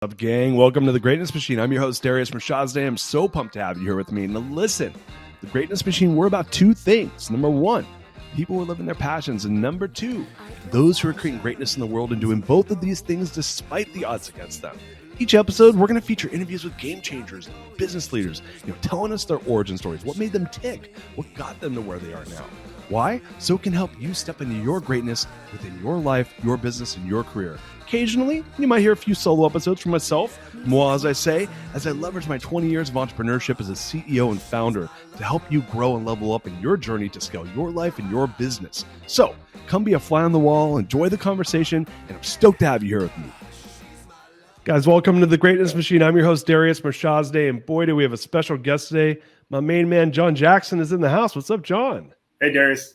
What's up, gang? Welcome to the Greatness Machine. I'm your host, Darius Mirshahzadeh. I'm so pumped to have you here with me. Now, listen, the Greatness Machine, we're about two things. Number one, people who are living their passions. And number two, those who are creating greatness in the world and doing both of these things despite the odds against them. Each episode, we're going to feature interviews with game changers, business leaders, telling us their origin stories, what made them tick, what got them to where they are now. Why? So it can help you step into your greatness within your life, your business, and your career. Occasionally, you might hear a few solo episodes from myself, moi, as I say, as I leverage my 20 years of entrepreneurship as a CEO and founder to help you grow and level up in your journey to scale your life and your business. So, come be a fly on the wall, enjoy the conversation, and I'm stoked to have you here with me. Guys, welcome to the Greatness Machine. I'm your host, Darius Mirshahzadeh, and boy, do we have a special guest today. My main man, John Jackson, is in the house. What's up, John? Hey, Darius.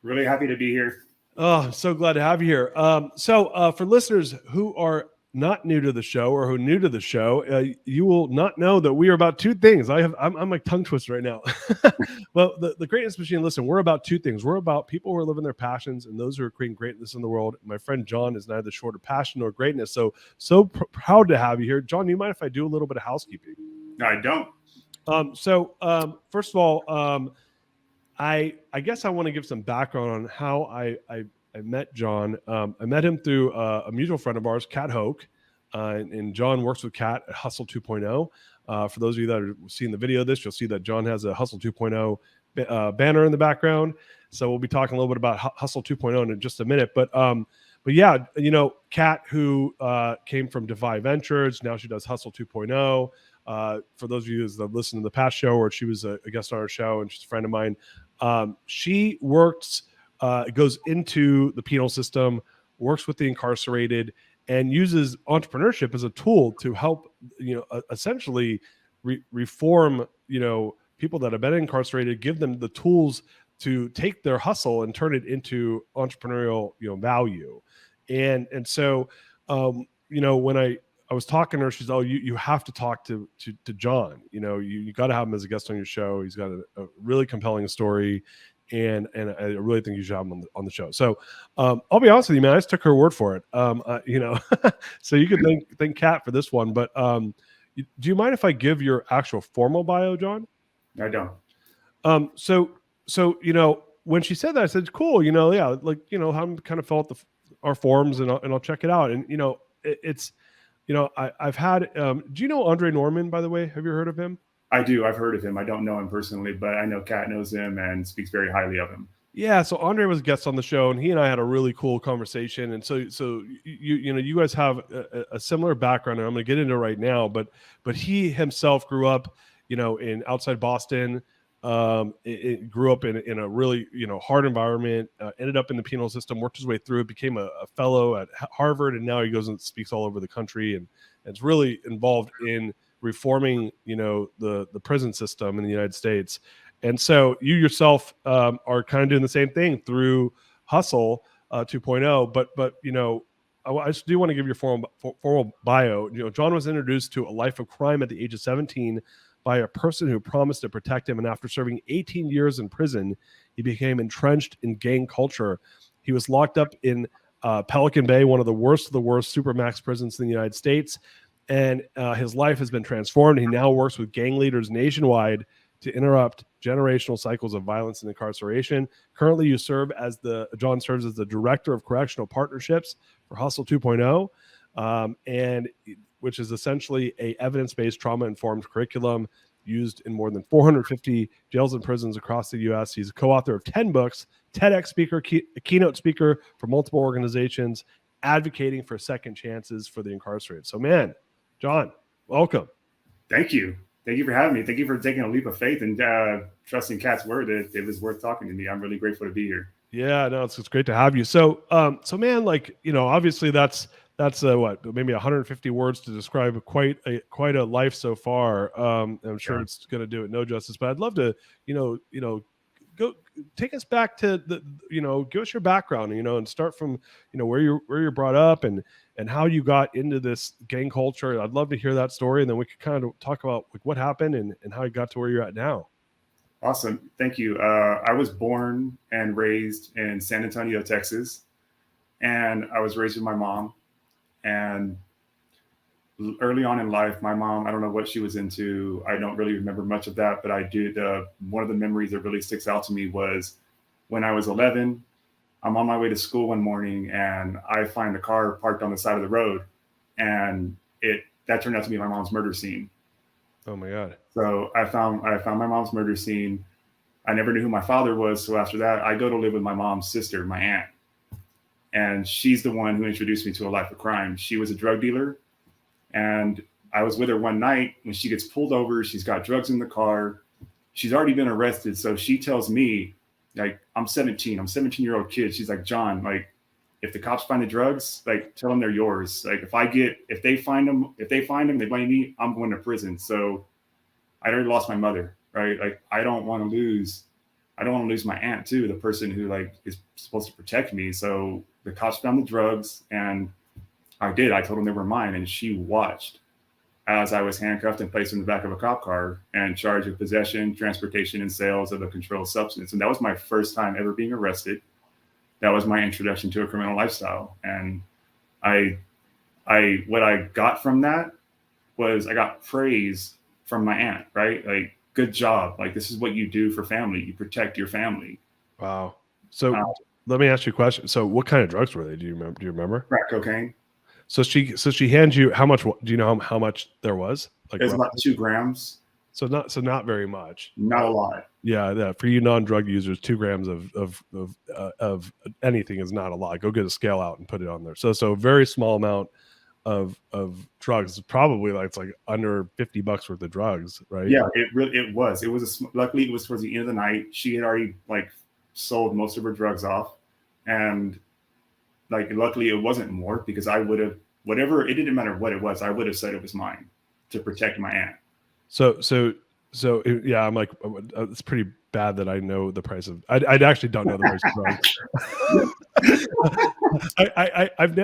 Really happy to be here. Oh, I'm so glad to have you here. So for listeners who are not new to the show or who are new to the show, you will not know that we are about two things. I'm like tongue twisted right now. Well, the Greatness Machine, listen, we're about two things. We're about people who are living their passions and those who are creating greatness in the world. My friend John is neither short of passion nor greatness. So proud to have you here. John, do you mind if I do a little bit of housekeeping? No, I don't. First of all, I guess I want to give some background on how I met John. I met him through a mutual friend of ours, Kat Hoke, and John works with Kat at Hustle 2.0. For those of you that are seeing the video of this, you'll see that John has a Hustle 2.0 banner in the background. So we'll be talking a little bit about Hustle 2.0 in just a minute. But yeah, Kat, who came from Defy Ventures, now she does Hustle 2.0. For those of you that listen to the past show, or she was a guest on our show and she's a friend of mine, she works, goes into the penal system, works with the incarcerated, and uses entrepreneurship as a tool to help, essentially reform, people that have been incarcerated, give them the tools to take their hustle and turn it into entrepreneurial, value. And so, when I was talking to her, she's, you have to talk to John. You got to have him as a guest on your show. He's got a really compelling story, and I really think you should have him on the show. So I'll be honest with you, man. I just took her word for it. So you can thank Kat for this one. But do you mind if I give your actual formal bio, John? I don't. So when she said that, I said, cool. I'm kind of fill out our forms and I'll check it out. And it's. I've had, do you know Andre Norman, by the way? Have you heard of him? I do. I've heard of him. I don't know him personally, but I know Kat knows him and speaks very highly of him. Yeah. So Andre was a guest on the show and he and I had a really cool conversation. And so you guys have a similar background, and I'm going to get into it right now, but he himself grew up, in outside Boston. It grew up in a really, hard environment, ended up in the penal system, worked his way through it, became a fellow at Harvard, and now he goes and speaks all over the country and is really involved in reforming, the prison system in the United States. And so you yourself are kind of doing the same thing through Hustle 2.0, but I just do want to give your formal bio. John was introduced to a life of crime at the age of 17 by a person who promised to protect him. And after serving 18 years in prison, he became entrenched in gang culture. He was locked up in Pelican Bay, one of the worst supermax prisons in the United States. And his life has been transformed. He now works with gang leaders nationwide to interrupt generational cycles of violence and incarceration. Currently, John serves as the director of Correctional Partnerships for Hustle 2.0. And which is essentially a evidence-based trauma-informed curriculum used in more than 450 jails and prisons across the U.S. He's a co-author of 10 books, TEDx speaker, keynote speaker for multiple organizations, advocating for second chances for the incarcerated. So, man, John, welcome. Thank you. Thank you for having me. Thank you for taking a leap of faith and trusting Kat's word that it was worth talking to me. I'm really grateful to be here. Yeah, no, it's great to have you. So man, obviously that's maybe 150 words to describe quite a life so far. I'm sure it's going to do it no justice, but I'd love to, go take us back to give us your background, and start from, where you're brought up and how you got into this gang culture. I'd love to hear that story. And then we could kind of talk about what happened and how you got to where you're at now. Awesome. Thank you. I was born and raised in San Antonio, Texas, and I was raised with my mom. And early on in life, my mom, I don't know what she was into. I don't really remember much of that, but I did. One of the memories that really sticks out to me was when I was 11. I'm on my way to school one morning and I find the car parked on the side of the road, and that turned out to be my mom's murder scene. Oh my God. So I found my mom's murder scene. I never knew who my father was. So after that, I go to live with my mom's sister, my aunt. And she's the one who introduced me to a life of crime. She was a drug dealer. And I was with her one night when she gets pulled over. She's got drugs in the car. She's already been arrested. So she tells me, like, I'm 17. I'm a 17-year-old kid. She's like, John, like, if the cops find the drugs, like, tell them they're yours. Like, if they find them, they blame me, I'm going to prison. So I already lost my mother, right? Like, I don't want to lose my aunt too, the person who like is supposed to protect me. So the cops found the drugs, and I told them they were mine, and she watched as I was handcuffed and placed in the back of a cop car and charged with possession, transportation, and sales of a controlled substance. And that was my first time ever being arrested. That was my introduction to a criminal lifestyle. And what I got from that was I got praise from my aunt, right? Like, good job. Like, this is what you do for family. You protect your family. Wow. So let me ask you a question. So what kind of drugs were they? Do you remember? Crack cocaine. So she hands you how much? Do you know how much there was? Like, it's about 2 grams. So not very much. Not a lot. Yeah. For you non-drug users, 2 grams of anything is not a lot. Go get a scale out and put it on there. So a very small amount of drugs. Probably it's like under $50 worth of drugs, right? Yeah, it was. Luckily it was towards the end of the night. She had already like sold most of her drugs off, and like luckily it wasn't more, because I would have, whatever, it didn't matter what it was, I would have said it was mine to protect my aunt. So yeah, I'm like, it's pretty bad that I know the price of. I actually don't know the price of drugs.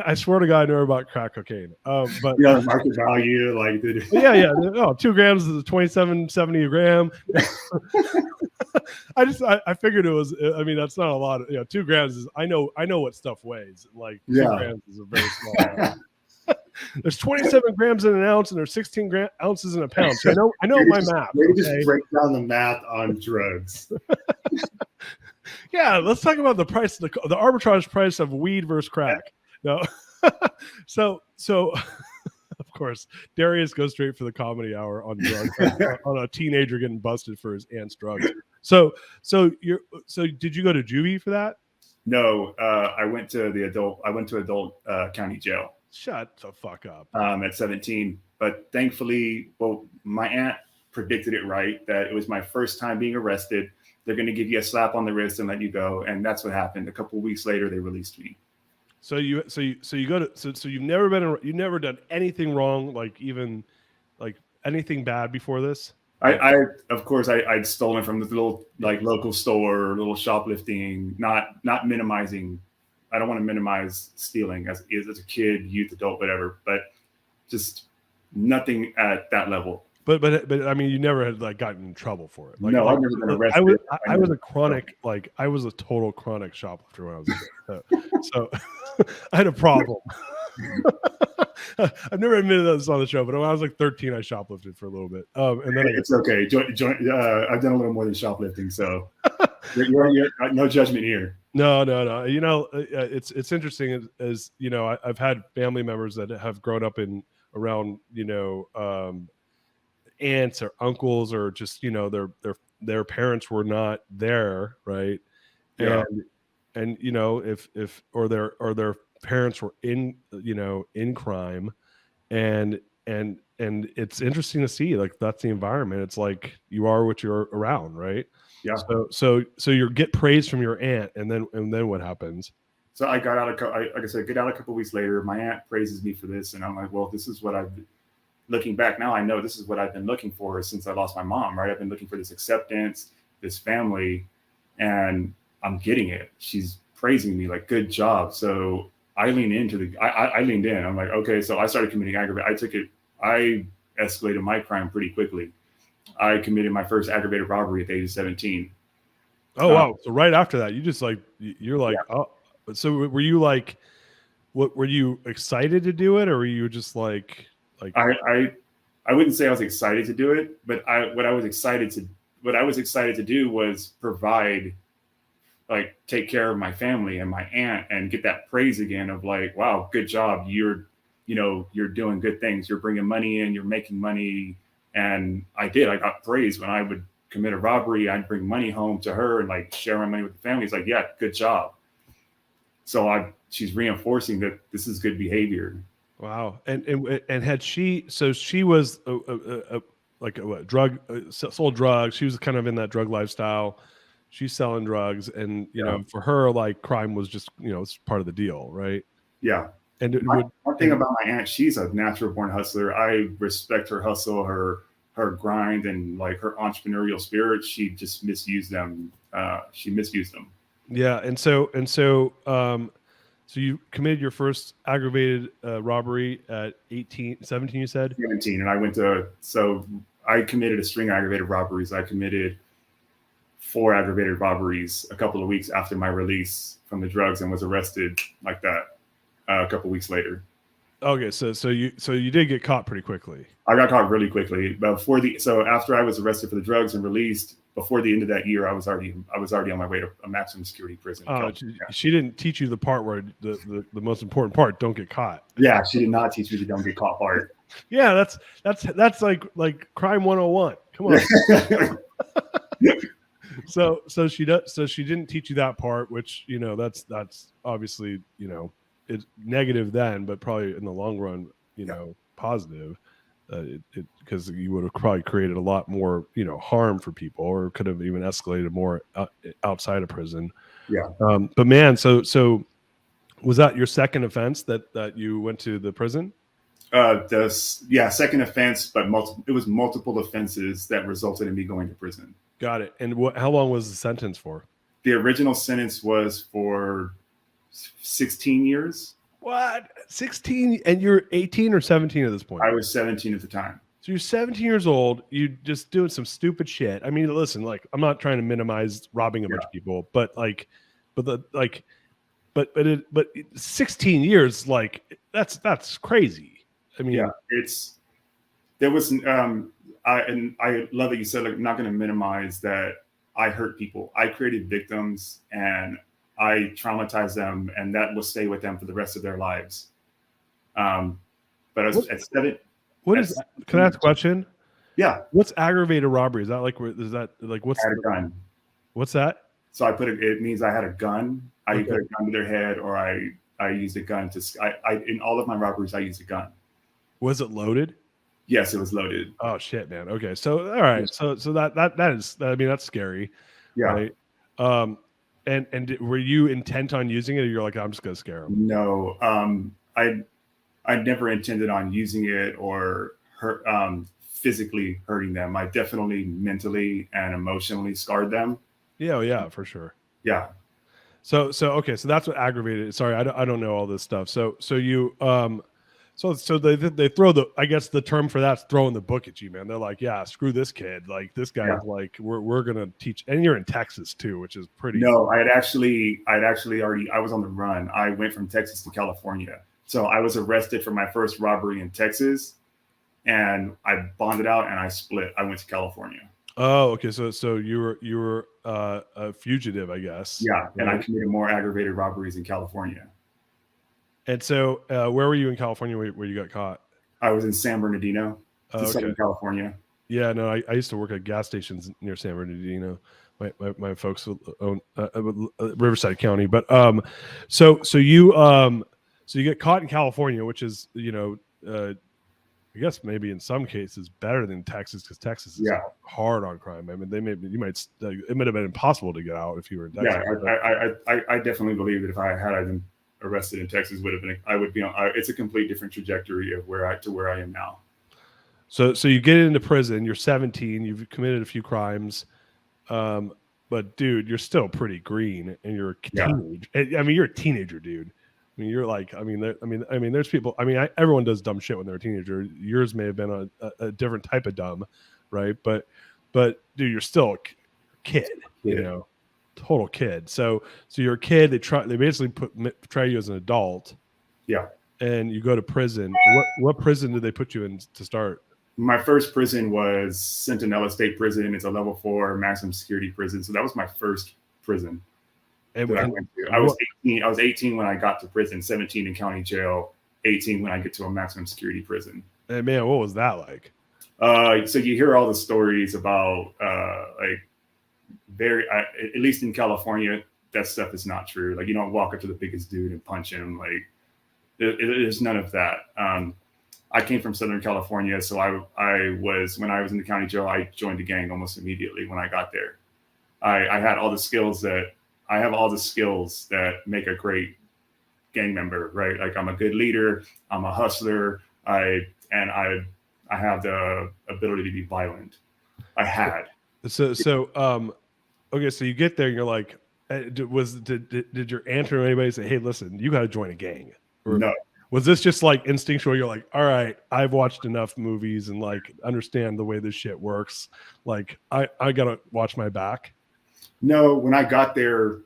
I swear to God, I know about crack cocaine. But yeah, the market value, like, dude. yeah. Oh, 2 grams is $27.70 a gram. I figured it was. I mean, that's not a lot. 2 grams is. I know what stuff weighs. Like 2 grams is a very small amount. There's 27 grams in an ounce, and there's 16 ounces in a pound. So I know my math. Maybe just break down the math on drugs. Yeah, let's talk about the price, the arbitrage price of weed versus crack. No, so of course, Darius goes straight for the comedy hour on drugs, on a teenager getting busted for his aunt's drugs. So did you go to juvie for that? No, I went to adult county jail. Shut the fuck up. At 17. But thankfully, my aunt predicted it right, that it was my first time being arrested. They're going to give you a slap on the wrist and let you go. And that's what happened. A couple of weeks later, they released me. So you go to, so you've never done anything wrong, like even like anything bad before this? Of course, I'd stolen from the little like local store, little shoplifting, not minimizing. I don't want to minimize stealing as a kid, youth, adult, whatever, but just nothing at that level. But I mean, you never had like gotten in trouble for it. Like, no, I've never been arrested. I was a chronic, like I was a total chronic shoplifter when I was a kid. So I had a problem. I've never admitted this on the show, but when I was like 13, I shoplifted for a little bit. And then it's okay. I've done a little more than shoplifting, so you're no judgment here. No. It's interesting as I've had family members that have grown up around aunts or uncles, or just their parents were not there, right? Yeah. And if their parents were in crime, and it's interesting to see, like, that's the environment. It's like you are what you're around, right? Yeah. So you get praise from your aunt, and then what happens? So I got out like I said, get out a couple of weeks later. My aunt praises me for this, and I'm like, well, this is what looking back now, I know this is what I've been looking for since I lost my mom, right? I've been looking for this acceptance, this family, and I'm getting it. She's praising me, like, good job. So I leaned in. I'm like, okay. So I started committing aggravated. I escalated my crime pretty quickly. I committed my first aggravated robbery at the age of 17. Oh, wow. So right after that, you're like, yeah. Oh, so were you like, what, were you excited to do it? Or were you just like Like, I wouldn't say I was excited to do it, but what I was excited to do was provide, like, take care of my family and my aunt and get that praise again of like, wow, good job. You're doing good things. You're bringing money in, you're making money. And I got praise when I would commit a robbery. I'd bring money home to her and like share my money with the family. It's like, yeah, good job. So she's reinforcing that this is good behavior. wow. And had she was like a drug, sold drugs. She was kind of in that drug lifestyle. She's selling drugs, and you know, for her, like, crime was just, you know, it's part of the deal, right? Yeah. And one thing about my aunt, she's a natural born hustler. I respect her hustle, her grind, and like her entrepreneurial spirit. She just misused them. She misused them. Yeah. And so you committed your first aggravated robbery at 17, you said? 17. And I committed a string of aggravated robberies. I committed 4 aggravated robberies a couple of weeks after my release from the drugs, and was arrested like that a couple of weeks later. Okay, so you did get caught pretty quickly. I got caught really quickly. But after I was arrested for the drugs and released, before the end of that year, I was already on my way to a maximum security prison. Oh, she didn't teach you the part where the most important part, don't get caught. Yeah, she did not teach me the don't get caught part. Yeah, that's like crime 101. Come on. So she didn't teach you that part, which, you know, that's obviously, you know, it's negative then, but probably in the long run, you know, positive, because you would have probably created a lot more, you know, harm for people, or could have even escalated more outside of prison. Yeah. But man, so was that your second offense that you went to the prison? Second offense, but it was multiple offenses that resulted in me going to prison. Got it. And how long was the sentence for? The original sentence was for 16 years. What? 16? And you're 18 or 17 at this point? I was 17 at the time. So you're 17 years old. You just doing some stupid shit. I mean, listen, like, I'm not trying to minimize robbing a bunch of people, but 16 years, like, that's crazy. I mean, I love that you said, like, not going to minimize that. I hurt people. I created victims, and I traumatized them, and that will stay with them for the rest of their lives. But at 7, can I ask a question? Yeah. What's aggravated robbery? Is that like what's a gun? What's that? So it means I had a gun. I put a gun to their head, or I used a gun in all of my robberies, I used a gun. Was it loaded? Yes, it was loaded. Oh shit, man. Okay. So all right. So that is, I mean, that's scary. Yeah. Right? And were you intent on using it, or you're like, I'm just gonna scare them? No. I never intended on using it or physically hurting them. I definitely mentally and emotionally scarred them. Yeah, for sure. Yeah. So okay, so that's what aggravated it. Sorry, I don't know all this stuff. So you so they throw I guess the term for that's throwing the book at you, man. They're like, yeah, screw this kid. Like, this guy's like, we're gonna teach. And you're in Texas too, which is pretty. No, I was on the run. I went from Texas to California. So I was arrested for my first robbery in Texas, and I bonded out and I split. I went to California. Oh, okay. So you were a fugitive, I guess. Yeah, and I committed more aggravated robberies in California. And so, where were you in California where you got caught? I was in San Bernardino, Southern California. Yeah, no, I used to work at gas stations near San Bernardino. My folks own Riverside County, but so you get caught in California, which is, you know, I guess maybe in some cases better than Texas, because Texas is hard on crime. I mean, it might have been impossible to get out if you were in Texas. Yeah, I definitely believe that if I had been arrested in Texas, I would be on. It's a complete different trajectory of where I am now. So you get into prison. You're 17. You've committed a few crimes, but dude, you're still pretty green, and you're a teenager. I mean, you're a teenager, dude. I mean, you're like, there's people. I mean, everyone does dumb shit when they're a teenager. Yours may have been a different type of dumb, right? But dude, you're still a kid, you know, total kid. So you're a kid. They basically try you as an adult. Yeah. and you go to prison. What prison did they put you in to start? My first prison was Centinela State Prison. It's a level 4 maximum security prison. So that was my first prison that I went to. I was 18 when I got to prison, 17 in county jail, 18 when I get to a maximum security prison. And man, what was that like? So you hear all the stories about like at least in California, that stuff is not true. Like you don't walk up to the biggest dude and punch him. Like there's none of that. I came from Southern California, so when I was in the county jail, I joined the gang almost immediately when I got there. I had all the skills that make a great gang member, right? Like I'm a good leader, I'm a hustler, I have the ability to be violent. I had. Okay, so you get there and you're like, did your aunt or anybody say, hey, listen, you got to join a gang? Or no. Was this just like instinctual? You're like, all right, I've watched enough movies and like understand the way this shit works. Like I got to watch my back. No, when I got there,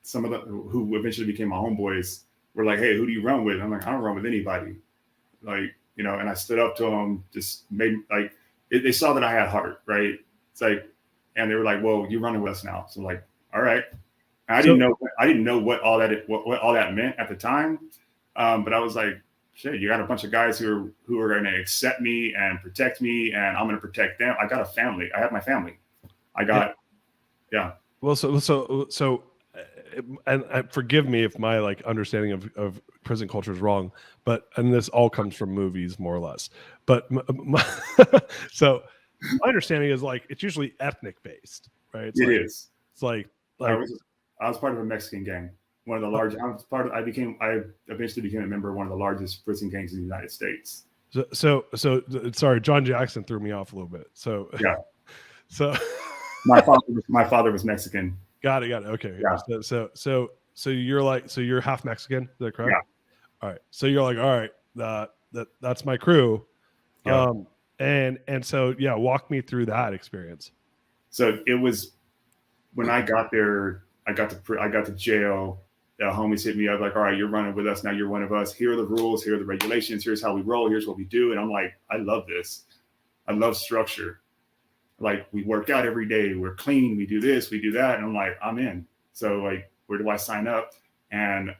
some of the who eventually became my homeboys were like, hey, who do you run with? I'm like, I don't run with anybody. Like, you know, and I stood up to them, just made like, they saw that I had heart, right? It's like, and they were like, well, you're running with us now. So I'm like, all right. I didn't know what all that meant at the time. But I was like, shit, you got a bunch of guys who are going to accept me and protect me, and I'm going to protect them. I got a family. I have my family. Yeah. Well, so, and forgive me if my like understanding of prison culture is wrong, and this all comes from movies more or less. But so my understanding is like it's usually ethnic based, right? It's like I was part of a Mexican gang. One of the largest. I eventually became a member of one of the largest prison gangs in the United States. So sorry, John Jackson threw me off a little bit. So yeah. So my father was Mexican. Got it. Okay. Yeah. So you're half Mexican, is that correct? Yeah. All right. So you're like, all right, that's my crew. Yeah. And so yeah, walk me through that experience. So it was when I got there, I got to jail. The homies hit me up like, all right, you're running with us now. You're one of us. Here are the rules. Here are the regulations. Here's how we roll. Here's what we do. And I'm like, I love this. I love structure. Like we work out every day. We're clean. We do this. We do that. And I'm like, I'm in. So like, where do I sign up? And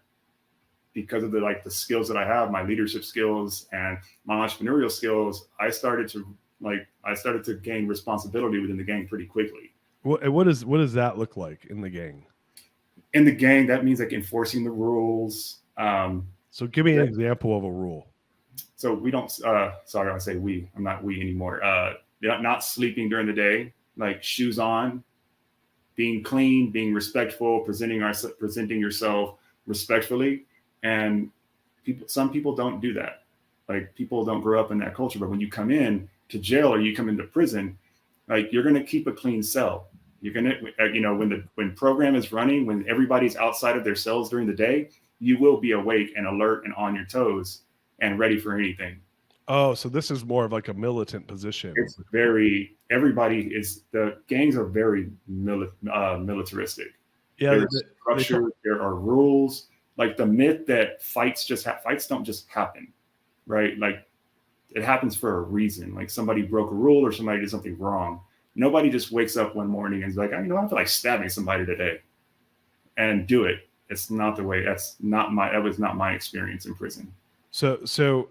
because of the skills that I have, my leadership skills and my entrepreneurial skills, I started to gain responsibility within the gang pretty quickly. What does that look like in the gang? In the gang, that means like enforcing the rules. So give me an example of a rule. So we don't, sorry, I say we, I'm not we anymore. Not sleeping during the day, like shoes on, being clean, being respectful, presenting yourself respectfully. And some people don't do that. Like people don't grow up in that culture, but when you come in to jail or you come into prison, like you're going to keep a clean cell. You're going to, when program is running, when everybody's outside of their cells during the day, you will be awake and alert and on your toes and ready for anything. Oh, so this is more of like a militant position. It's the gangs are very militaristic. Yeah. There's structure, there are rules. Like the myth that fights don't just happen, right? Like it happens for a reason. Like somebody broke a rule or somebody did something wrong. Nobody just wakes up one morning and is like, I feel like stabbing somebody today and do it. It's not the way. That was not my experience in prison. So,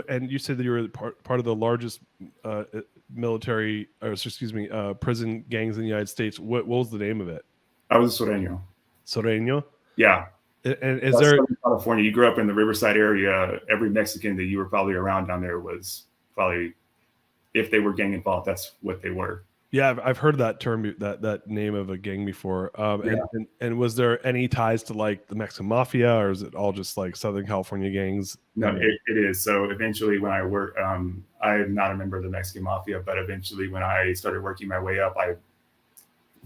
and you said that you were part of the largest prison gangs in the United States. What was the name of it? I was a Sureño. Sureño? Yeah. And is there in California? You grew up in the Riverside area. Every Mexican that you were probably around down there was probably, if they were gang involved, that's what they were. Yeah, I've heard that term, that name of a gang before. And was there any ties to like the Mexican Mafia, or is it all just like Southern California gangs? No, it is. So eventually, when I work, I'm not a member of the Mexican Mafia, but eventually, when I started working my way up, I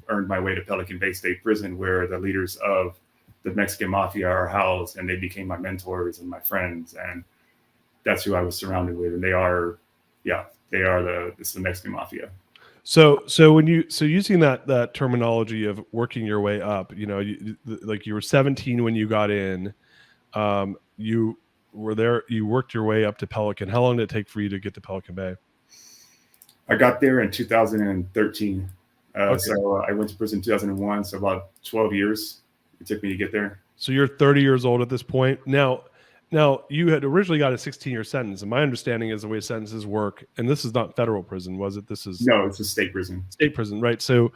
earned my way to Pelican Bay State Prison, where the leaders of the Mexican Mafia are housed, and they became my mentors and my friends, and that's who I was surrounded with. And it's the Mexican Mafia. So using that terminology of working your way up, you were 17 when you got in. You were there. You worked your way up to Pelican. How long did it take for you to get to Pelican Bay? I got there in 2013. Okay. So I went to prison in 2001. So about 12 years it took me to get there. So you're 30 years old at this point. Now you had originally got a 16-year sentence, and my understanding is the way sentences work, and this is not federal prison, was it? This is No, it's a state prison. State prison, right? So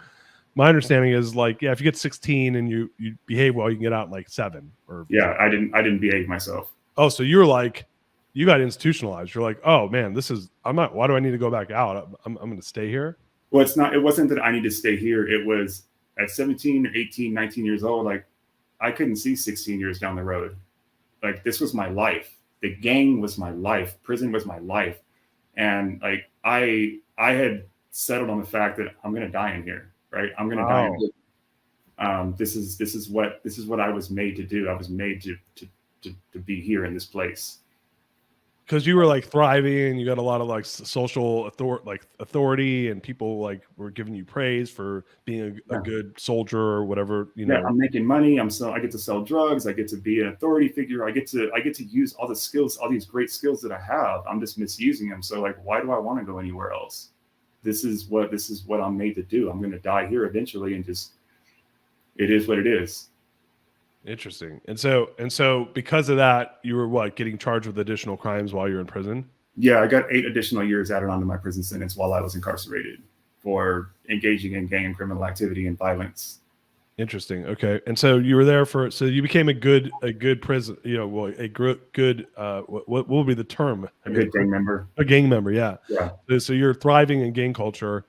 my understanding is like, yeah, if you get 16 and you behave well, you can get out in like 7 or yeah. I didn't behave myself. Oh, so you're like, you got institutionalized. You're like, oh man, why do I need to go back out? I'm going to stay here. Well, it wasn't that I need to stay here. It was at 17, 18, 19 years old. Like I couldn't see 16 years down the road. Like this was my life. The gang was my life. Prison was my life. And like, I had settled on the fact that I'm going to die in here, right? I'm going to die in here. This is what I was made to do. I was made to be here in this place. Because you were like thriving, you got a lot of like social authority, and people like were giving you praise for being a good soldier or whatever. Yeah, I'm making money. I get to sell drugs. I get to be an authority figure. I get to use all the skills, all these great skills that I have. I'm just misusing them. So like, why do I want to go anywhere else? This is what I'm made to do. I'm going to die here eventually, and just it is what it is. Interesting. And so because of that, you were getting charged with additional crimes while you're in prison? Yeah, I got 8 additional years added onto my prison sentence while I was incarcerated for engaging in gang criminal activity and violence. Interesting. Okay. And so you were there so you became a good prison, a good what will be the term? A good gang member. A gang member, yeah. Yeah. So you're thriving in gang culture.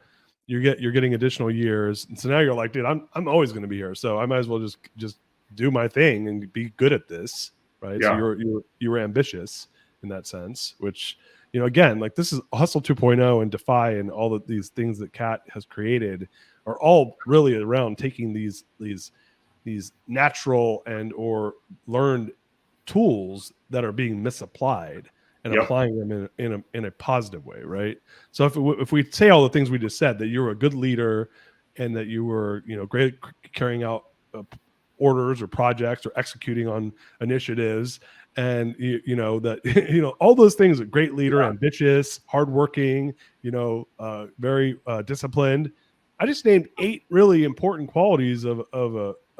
You're getting additional years. And so now you're like, dude, I'm always going to be here. So I might as well just do my thing and be good at this, right? Yeah. So you were ambitious in that sense, which, again, like this is Hustle 2.0 and Defy and all of these things that Kat has created are all really around taking these natural and or learned tools that are being misapplied and applying them in a positive way, right? So if we say all the things we just said, that you were a good leader and that you were great at carrying out orders or projects or executing on initiatives, and that all those things, a great leader, ambitious, hardworking, very disciplined. I just named 8 really important qualities of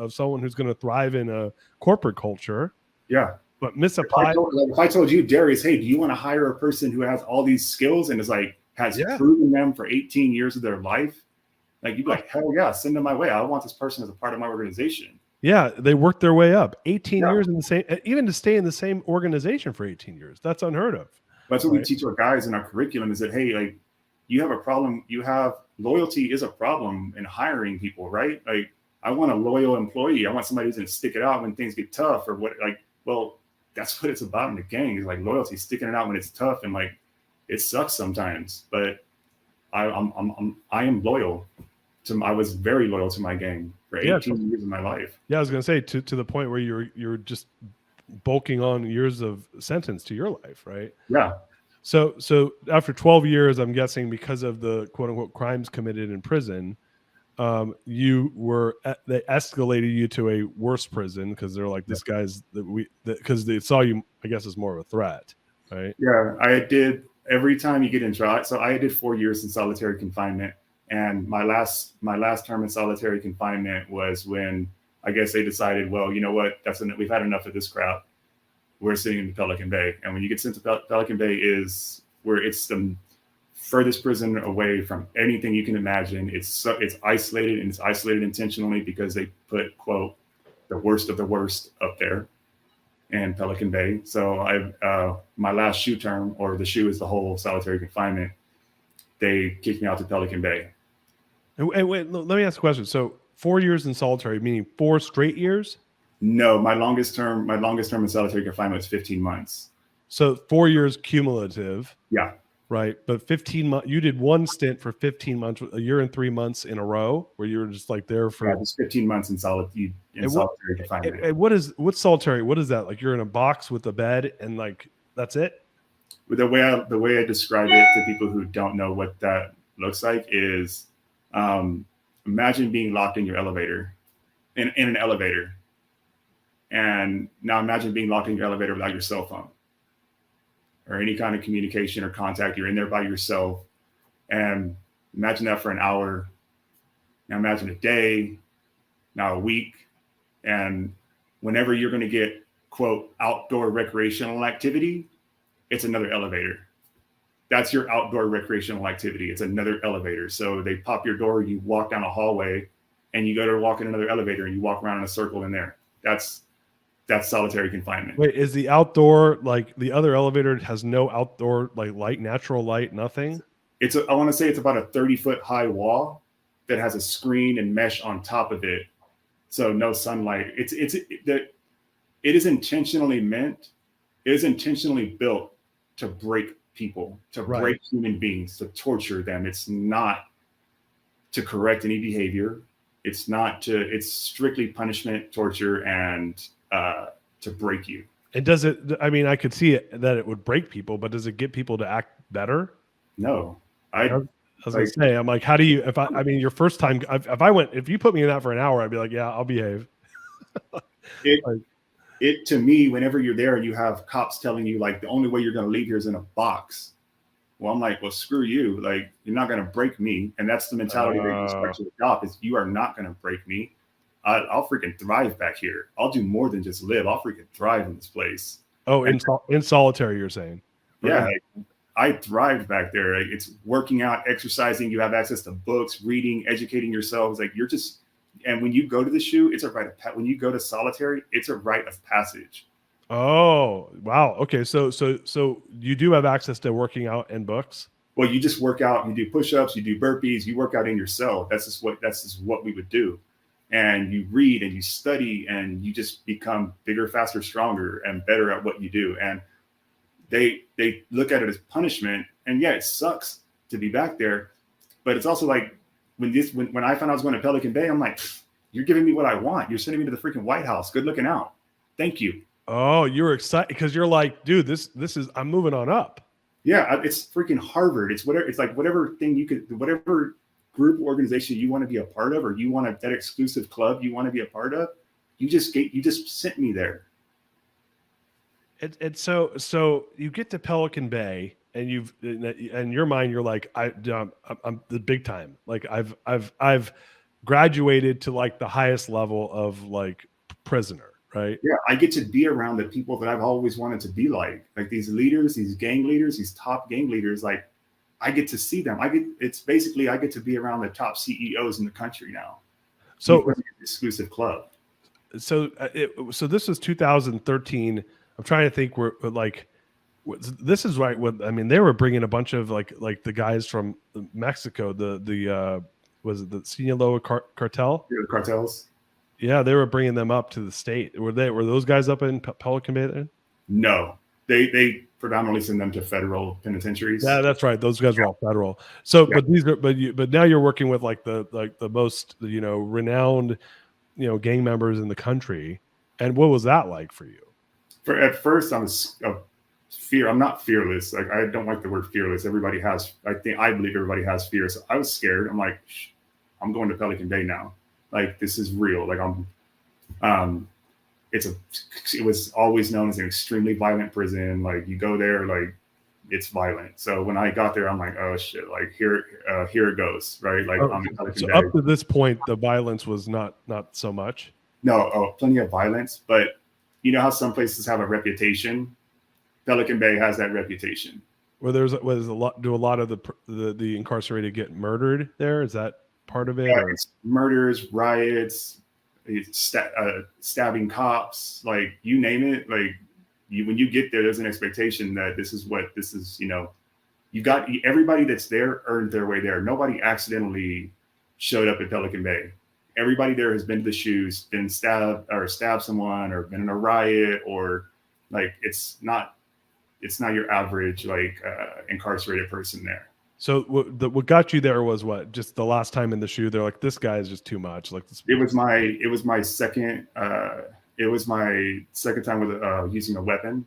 someone who's going to thrive in a corporate culture. Yeah. But misapplied. If I told you, Darius, hey, do you want to hire a person who has all these skills and has proven them for 18 years of their life? Like you'd be like, hell yeah, send them my way. I want this person as a part of my organization. Yeah, they worked their way up 18 years in the same, even to stay in the same organization for 18 years. That's unheard of. That's what we teach our guys in our curriculum is that, hey, like you have a problem. Loyalty is a problem in hiring people, right? Like I want a loyal employee. I want somebody who's going to stick it out when things get tough or what, well, that's what it's about in the gang is like loyalty, sticking it out when it's tough. And like, it sucks sometimes, but I am loyal I was very loyal to my gang for 18 years of my life. Yeah. I was going to say to the point where you're just bulking on years of sentence to your life. Right. Yeah. So after 12 years, I'm guessing because of the quote unquote crimes committed in prison, they escalated you to a worse prison because they're like, this guy's because they saw you, I guess, as more of a threat. Right. Yeah. I did every time you get in trial. So I did 4 years in solitary confinement. And my last term in solitary confinement was when I guess they decided, well, you know what, we've had enough of this crap. We're sitting in the Pelican Bay. And when you get sent to Pelican Bay is where it's the furthest prison away from anything you can imagine. It's isolated, and it's isolated intentionally because they put, quote, the worst of the worst up there in Pelican Bay. So my last SHU term, or the SHU is the whole solitary confinement, they kicked me out to Pelican Bay. And wait, let me ask a question. So 4 years in solitary, meaning 4 straight years? No, my longest term in solitary confinement was 15 months. So 4 years cumulative. Yeah. Right. But 15 months, you did one stint for 15 months, a year and 3 months in a row where you were just like there for. Yeah, it was 15 months in solitary confinement. And what's solitary? What is that? Like you're in a box with a bed and like, that's it? The way I describe it to people who don't know what that looks like is imagine being locked in your elevator, in an elevator, And now imagine being locked in your elevator without your cell phone or any kind of communication or contact. You're in there by yourself. And imagine that for an hour. Now imagine a day, now a week. And whenever you're going to get, quote, outdoor recreational activity, it's another elevator. That's your outdoor recreational activity. It's another elevator. So they pop your door, you walk down a hallway, and you go to walk in another elevator, and you walk around in a circle in there. That's solitary confinement. Wait, is the outdoor, like the other elevator has no outdoor like light, natural light, nothing? I want to say it's about a 30-foot high wall that has a screen and mesh on top of it. So no sunlight. It is intentionally built to break people, to break human beings, to torture them. It's not to correct any behavior. It's strictly punishment, torture, and to break you. And does it, I mean, I could see it that it would break people, but does it get people to act better? No. I was gonna say, I'm like, how do you, I mean, your first time, if you put me in that for an hour, I'd be like, yeah, I'll behave. It to me, whenever you're there and you have cops telling you like the only way you're going to leave here is in a box. Well, I'm like, well, screw you. Like, you're not going to break me. And that's the mentality that you start to adopt is you are not going to break me. I'll freaking thrive back here. I'll do more than just live. I'll freaking thrive in this place. Oh, in solitary, you're saying? Yeah. I thrived back there. Like, it's working out, exercising. You have access to books, reading, educating yourselves. Like and when you go to the SHU, it's a rite of when you go to solitary, it's a rite of passage. Oh, wow. Okay. So you do have access to working out and books? Well, you just work out, you do push-ups, you do burpees, you work out in your cell. That's just what we would do. And you read and you study and you just become bigger, faster, stronger, and better at what you do. And they look at it as punishment. And yeah, it sucks to be back there, but it's also like, when I found out I was going to Pelican Bay, I'm like, you're giving me what I want. You're sending me to the freaking White House. Good looking out. Thank you. Oh, you were excited because you're like, dude, this is, I'm moving on up. Yeah, it's freaking Harvard. It's whatever thing whatever group organization you want to be a part of, or you want that exclusive club you want to be a part of. You just sent me there. And so you get to Pelican Bay. And in your mind, you're like, I'm the big time. Like I've graduated to like the highest level of like prisoner, right? Yeah, I get to be around the people that I've always wanted to be like these leaders, these gang leaders, these top gang leaders. Like I get to see them. I get to be around the top CEOs in the country now. So exclusive club. So this was 2013. I'm trying to think where like. This is right. I mean, they were bringing a bunch of like the guys from Mexico. Was it the Sinaloa cartel? Yeah, the cartels. Yeah, they were bringing them up to the state. Were those guys up in Pelican Bay then? No, they predominantly send them to federal penitentiaries. Yeah, that's right. Those guys were all federal. So, yeah. but now you're working with like the most renowned gang members in the country. And what was that like for you? At first, I'm not fearless. Like I don't like the word fearless. I believe everybody has fear. So I was scared. I'm like, I'm going to Pelican Bay now. Like this is real. Like it was always known as an extremely violent prison. Like you go there, like it's violent. So when I got there, I'm like, oh shit, like here it goes. Right. Like I'm in Pelican Bay. Up to this point, the violence was not so much. No, plenty of violence. But you know how some places have a reputation? Pelican Bay has that reputation. Where do a lot of the incarcerated get murdered there? Is that part of it? Yeah, it's murders, riots, stabbing cops, like you name it. Like when you get there, there's an expectation that this is. You got everybody that's there earned their way there. Nobody accidentally showed up at Pelican Bay. Everybody there has been to the SHUs, been stabbed someone, or been in a riot, or like it's not your average incarcerated person there. So what got you there was what? Just the last time in the SHU, they're like, this guy is just too much. Like this. It was my second time with using a weapon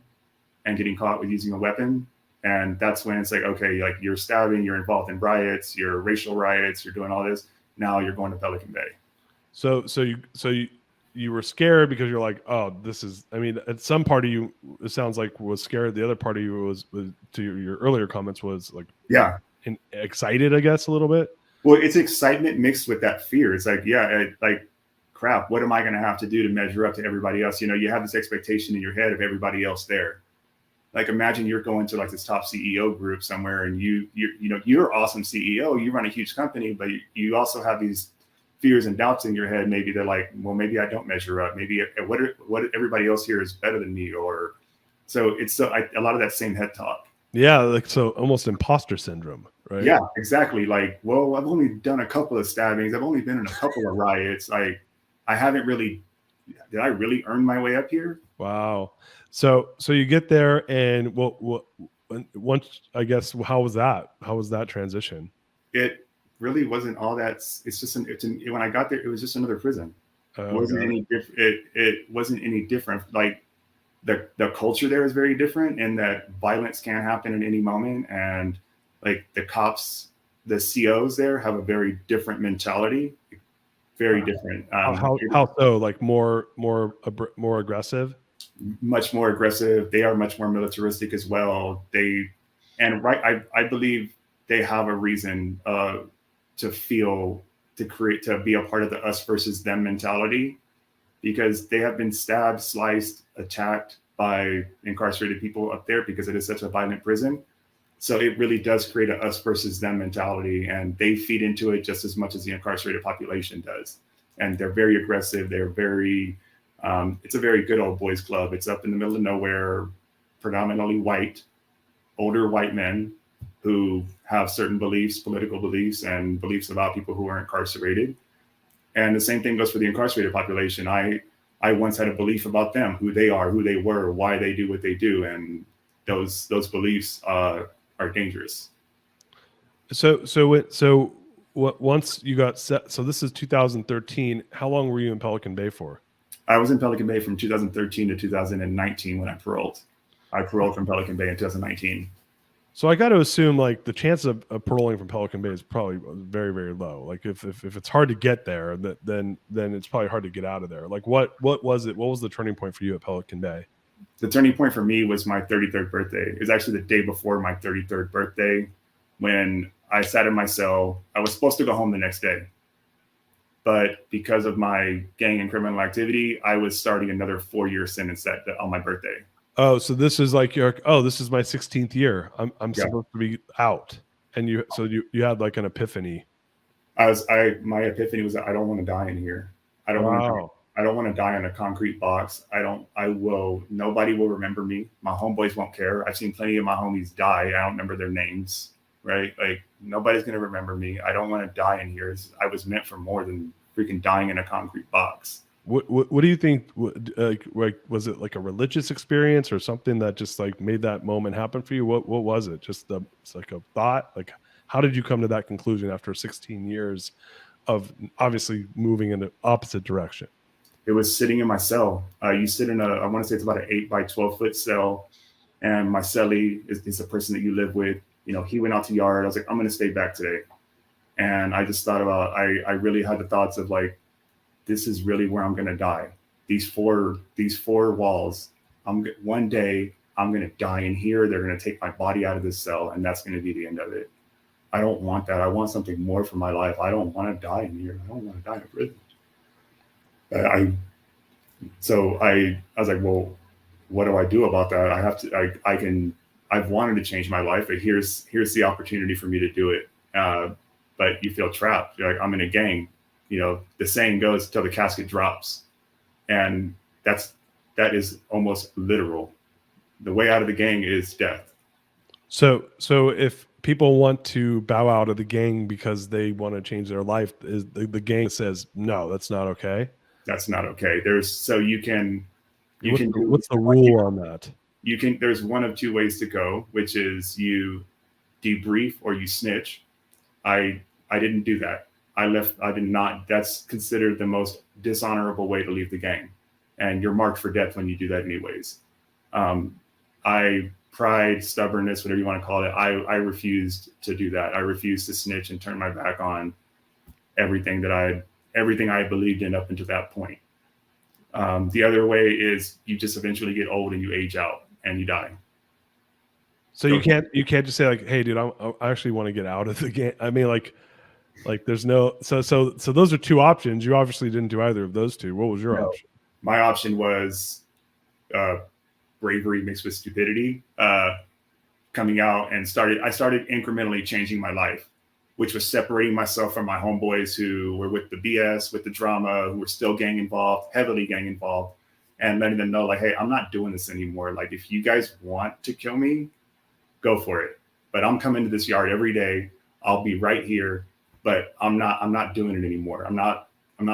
and getting caught with using a weapon, and that's when it's like, okay, like you're stabbing, you're involved in riots, you're racial riots, you're doing all this. Now you're going to Pelican Bay. So you were scared because you're like, oh, this is, I mean, at some part of you, it sounds like was scared. The other part of you was to your earlier comments was like, yeah, excited, I guess, a little bit. Well, it's excitement mixed with that fear. It's like, like, crap, what am I going to have to do to measure up to everybody else? You know, you have this expectation in your head of everybody else there. Like, imagine you're going to like this top CEO group somewhere, and you're an awesome CEO, you run a huge company, but you also have these fears and doubts in your head. Maybe they're like, well, maybe I don't measure up. Maybe what everybody else here is better than me, or so it's a lot of that same head talk. Yeah, like so almost imposter syndrome, right? Yeah, exactly. Like, well, I've only done a couple of stabbings. I've only been in a couple of riots. Like, I haven't really. Did I really earn my way up here? Wow. So you get there, and once, I guess, how was that? How was that transition? It really wasn't all that. It's just when I got there, it was just another prison. It wasn't any different. It wasn't any different. Like, the culture there is very different, and that violence can happen at any moment. And like the cops, the COs there have a very different mentality, very different. How so? Like more aggressive? Much more aggressive. They are much more militaristic as well. I believe they have a reason to be a part of the us versus them mentality, because they have been stabbed, sliced, attacked by incarcerated people up there because it is such a violent prison. So it really does create a us versus them mentality, and they feed into it just as much as the incarcerated population does. And they're very aggressive. They're very, it's a very good old boys club. It's up in the middle of nowhere, predominantly white, older white men who have certain beliefs, political beliefs, and beliefs about people who are incarcerated. And the same thing goes for the incarcerated population. I once had a belief about them, who they are, who they were, why they do what they do, and those beliefs are dangerous. So once you got set, so this is 2013. How long were you in Pelican Bay for? I was in Pelican Bay from 2013 to 2019 when I paroled. I paroled from Pelican Bay in 2019. So I got to assume like the chance of paroling from Pelican Bay is probably very, very low. Like if it's hard to get there, then it's probably hard to get out of there. Like what was it? What was the turning point for you at Pelican Bay? The turning point for me was my 33rd birthday. It was actually the day before my 33rd birthday when I sat in my cell. I was supposed to go home the next day, but because of my gang and criminal activity, I was starting another 4-year sentence on my birthday. Oh, so this is like this is my 16th year. I'm supposed to be out. And you had like an epiphany. My epiphany was that I don't want to die in here. I don't want to die in a concrete box. Nobody will remember me. My homeboys won't care. I've seen plenty of my homies die. I don't remember their names, right? Like, nobody's going to remember me. I don't want to die in here. I was meant for more than freaking dying in a concrete box. What do you think? Like, was it like a religious experience or something that just like made that moment happen for you? What was it? It's like a thought. Like, how did you come to that conclusion after 16 years of obviously moving in the opposite direction? It was sitting in my cell. You sit in I want to say it's about an 8 by 12 foot cell, and my cellie is the person that you live with. You know, he went out to yard. I was like, I'm going to stay back today, and I just thought about. I really had the thoughts of like, this is really where I'm going to die. These four walls. One day I'm going to die in here. They're going to take my body out of this cell, and that's going to be the end of it. I don't want that. I want something more for my life. I don't want to die in here. I don't want to die in prison. I was like, well, what do I do about that? I have to. I've wanted to change my life, but here's the opportunity for me to do it. But you feel trapped. You're like, I'm in a gang. You know, the saying goes, till the casket drops. And that is almost literal. The way out of the gang is death. So if people want to bow out of the gang because they want to change their life, is the gang says, no, that's not okay. That's not okay. What's the rule on that? There's one of two ways to go, which is you debrief or you snitch. I didn't do that. I did not. That's considered the most dishonorable way to leave the gang. And you're marked for death when you do that anyways. Pride, stubbornness, whatever you want to call it. I refused to do that. I refused to snitch and turn my back on everything I believed in up until that point. The other way is you just eventually get old and you age out and you die. So you can't just say like, hey dude, I actually want to get out of the game. I mean, like there's no, so those are two options. You obviously didn't do either of those two. What was your option? My option was bravery mixed with stupidity, coming out and I started incrementally changing my life, which was separating myself from my homeboys who were with the BS, with the drama, who were still gang involved, heavily gang involved, and letting them know like, hey, I'm not doing this anymore. Like, if you guys want to kill me, go for it. But I'm coming to this yard every day. I'll be right here, but I'm not doing it anymore. I'm not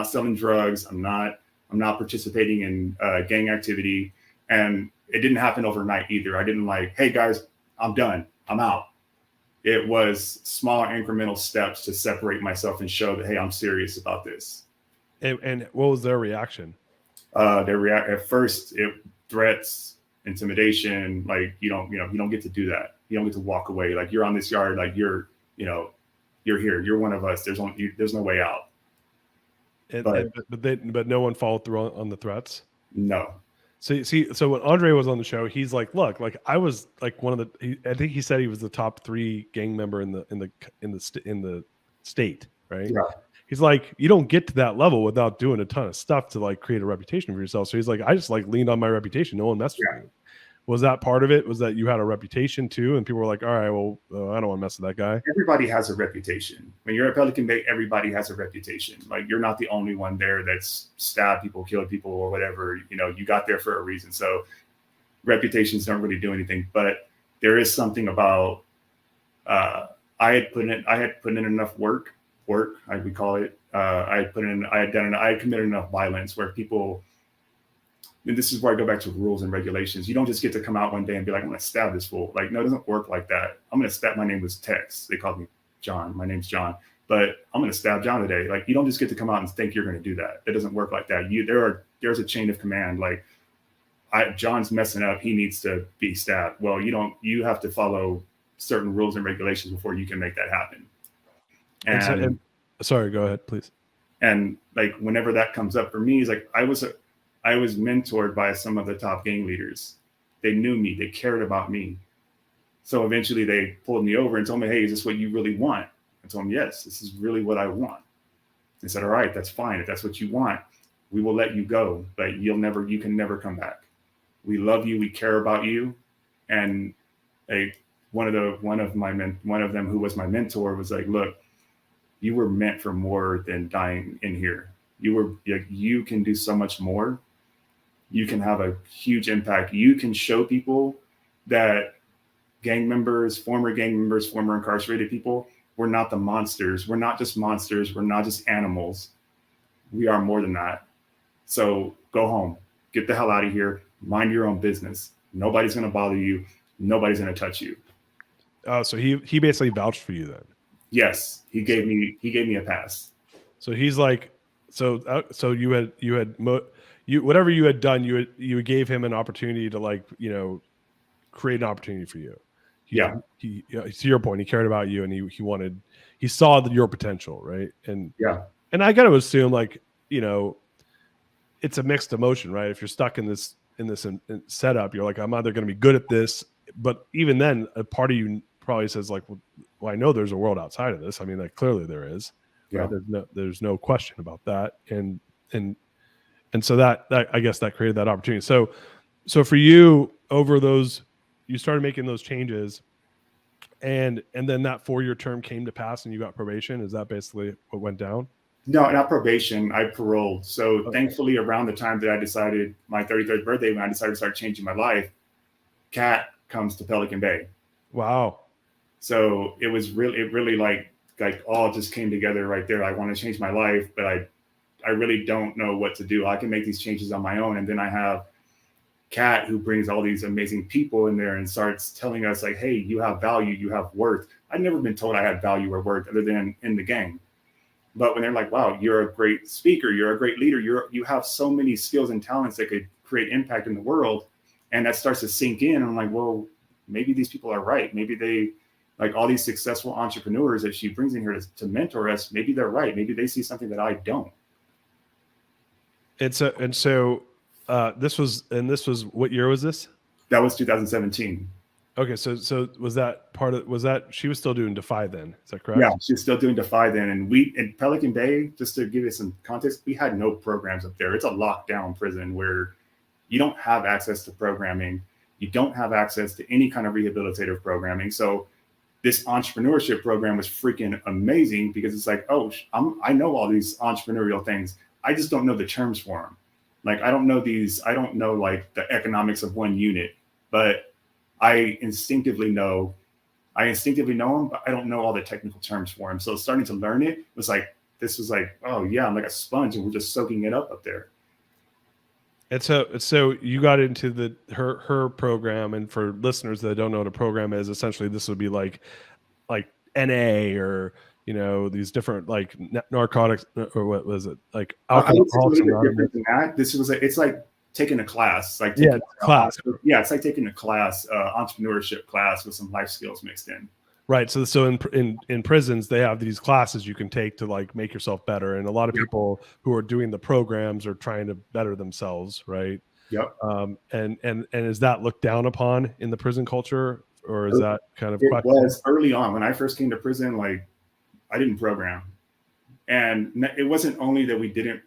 selling drugs. I'm not participating in gang activity. And it didn't happen overnight either. I didn't like, hey guys, I'm done. I'm out. It was small incremental steps to separate myself and show that, hey, I'm serious about this. And what was their reaction? At first, threats, intimidation, like you don't get to do that. You don't get to walk away. Like, you're on this yard, like you're here. You're one of us. There's no way out. But no one followed through on the threats. No. So when Andre was on the show, he's like, look, like I was like one of the. I think he said he was the top 3 gang member in the state, right? Yeah. He's like, you don't get to that level without doing a ton of stuff to like create a reputation for yourself. So he's like, I just like leaned on my reputation. No one messed with me. Was that part of it? Was that you had a reputation too? And people were like, all right, well, I don't want to mess with that guy. Everybody has a reputation. When you're at Pelican Bay, everybody has a reputation. Like, you're not the only one there that's stabbed people, killed people, or whatever. You got there for a reason. So reputations don't really do anything. But there is something about I had put in enough work, we call it. I had committed enough violence where people. And this is where I go back to rules and regulations. You don't just get to come out one day and be like, I'm going to stab this fool. Like, no, it doesn't work like that. I'm going to stab. My name was Tex. They called me John. My name's John. But I'm going to stab John today. Like, you don't just get to come out and think you're going to do that. It doesn't work like that. There's a chain of command. Like, John's messing up. He needs to be stabbed. Well, you have to follow certain rules and regulations before you can make that happen. And sorry, go ahead, please. And like, whenever that comes up for me, it's like, I was mentored by some of the top gang leaders. They knew me. They cared about me. So eventually they pulled me over and told me, hey, is this what you really want? I told them, yes, this is really what I want. They said, all right, that's fine. If that's what you want, we will let you go, but you can never come back. We love you. We care about you. And one of them who was my mentor was like, look, you were meant for more than dying in here. You can do so much more. You can have a huge impact. You can show people that former incarcerated people, we're not the monsters. We're not just monsters. We're not just animals. We are more than that. So go home, get the hell out of here. Mind your own business. Nobody's going to bother you. Nobody's going to touch you. So he basically vouched for you then. Yes. He gave me a pass. So he's like, so whatever you had done, you gave him an opportunity to like, create an opportunity for you. He to your point, he cared about you and he saw your potential. Right. And I got to assume like, it's a mixed emotion, right? If you're stuck in this setup, you're like, I'm either going to be good at this, but even then a part of you probably says like, well, I know there's a world outside of this. I mean, like clearly there is. Yeah. Right? There's no question about that. And so that I guess that created that opportunity. So for you you started making those changes and then that 4-year term came to pass and you got probation. Is that basically what went down? No, not probation. I paroled. So Thankfully around the time that I decided my 33rd birthday, when I decided to start changing my life, Kat comes to Pelican Bay. Wow. So it really like all just came together right there. I want to change my life, but I really don't know what to do. I can make these changes on my own. And then I have Kat who brings all these amazing people in there and starts telling us like, hey, you have value, you have worth. I'd never been told I had value or worth other than in the gang. But when they're like, wow, you're a great speaker, you're a great leader, you have so many skills and talents that could create impact in the world. And that starts to sink in. I'm like, well, maybe these people are right. Maybe they, like all these successful entrepreneurs that she brings in here to mentor us, maybe they're right. Maybe they see something that I don't. And so This was what year was this? That was 2017. Okay, so was that she was still doing Defy then? Is that correct? Yeah, she was still doing Defy then. And we in Pelican Bay, just to give you some context, we had no programs up there. It's a lockdown prison where you don't have access to programming. You don't have access to any kind of rehabilitative programming. So this entrepreneurship program was freaking amazing because it's like, oh, I know all these entrepreneurial things. I just don't know the terms for them. Like, I don't know like the economics of one unit, but I instinctively know them, but I don't know all the technical terms for them. So starting to learn it was like, this was like, oh yeah, I'm like a sponge and we're just soaking it up there. And so you got into her program, and for listeners that don't know what a program is, essentially this would be like NA or, you know, these different like narcotics, or what was it, like Alcoholics Anonymous? It's like taking a class, like class. It's like taking a class, entrepreneurship class with some life skills mixed in. Right. So in prisons, they have these classes you can take to like make yourself better. And a lot of people who are doing the programs are trying to better themselves. Right. Yep. And is that looked down upon in the prison culture, or is that kind of it was early on when I first came to prison? Like, I didn't program, and it wasn't only that we didn't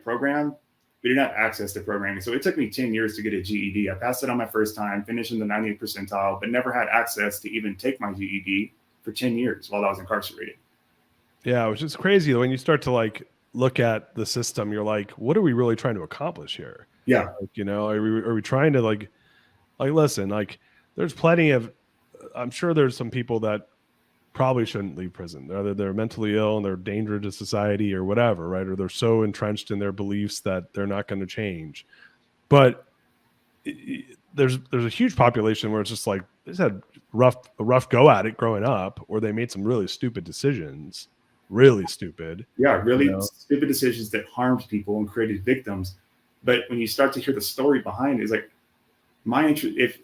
program. We didn't have access to programming. So it took me 10 years to get a GED. I passed it on my first time, finished in the 90th percentile, but never had access to even take my GED for 10 years while I was incarcerated. Yeah, which is crazy. When you start to like look at the system, you're like, what are we really trying to accomplish here? Yeah. Like, you know, are we trying to like listen, like there's plenty of, I'm sure there's some people that probably shouldn't leave prison. Either they're mentally ill and they're a danger to society or whatever, right? Or they're so entrenched in their beliefs that they're not going to change. But there's a huge population where it's just like they just had a rough go at it growing up, or they made some really stupid decisions, really stupid. Stupid decisions that harmed people and created victims. But when you start to hear the story behind it, it's like my interest. If